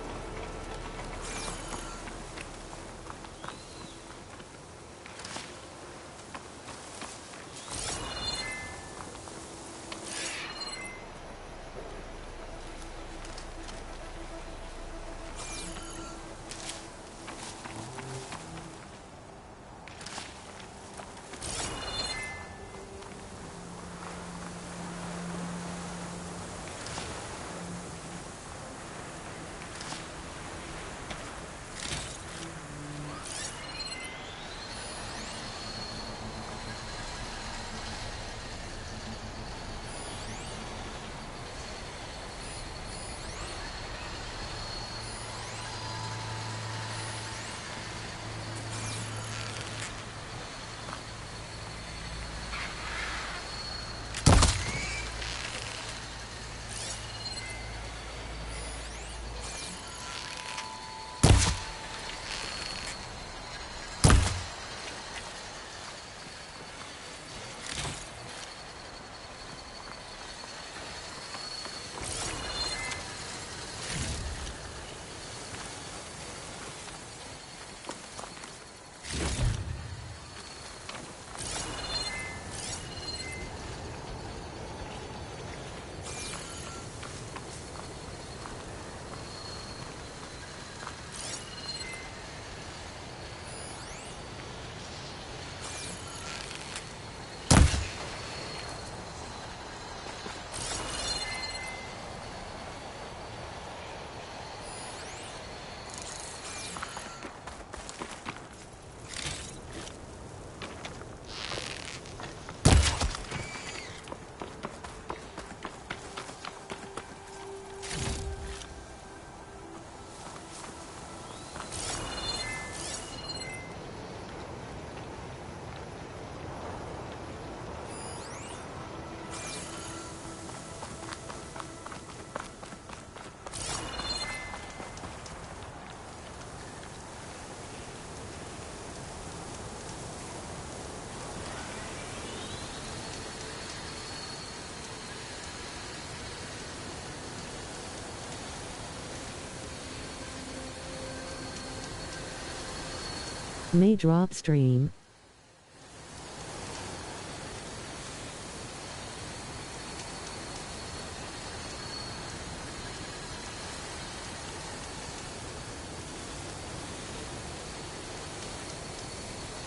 May drop stream.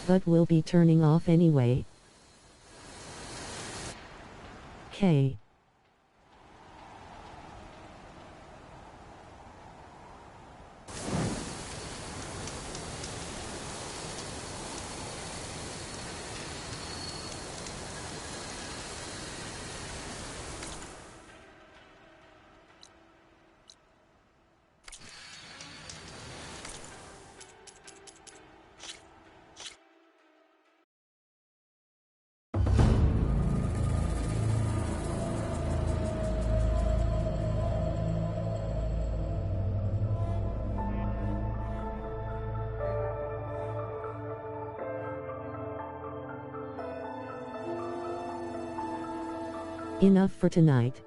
But we'll be turning off anyway. K. Enough for tonight.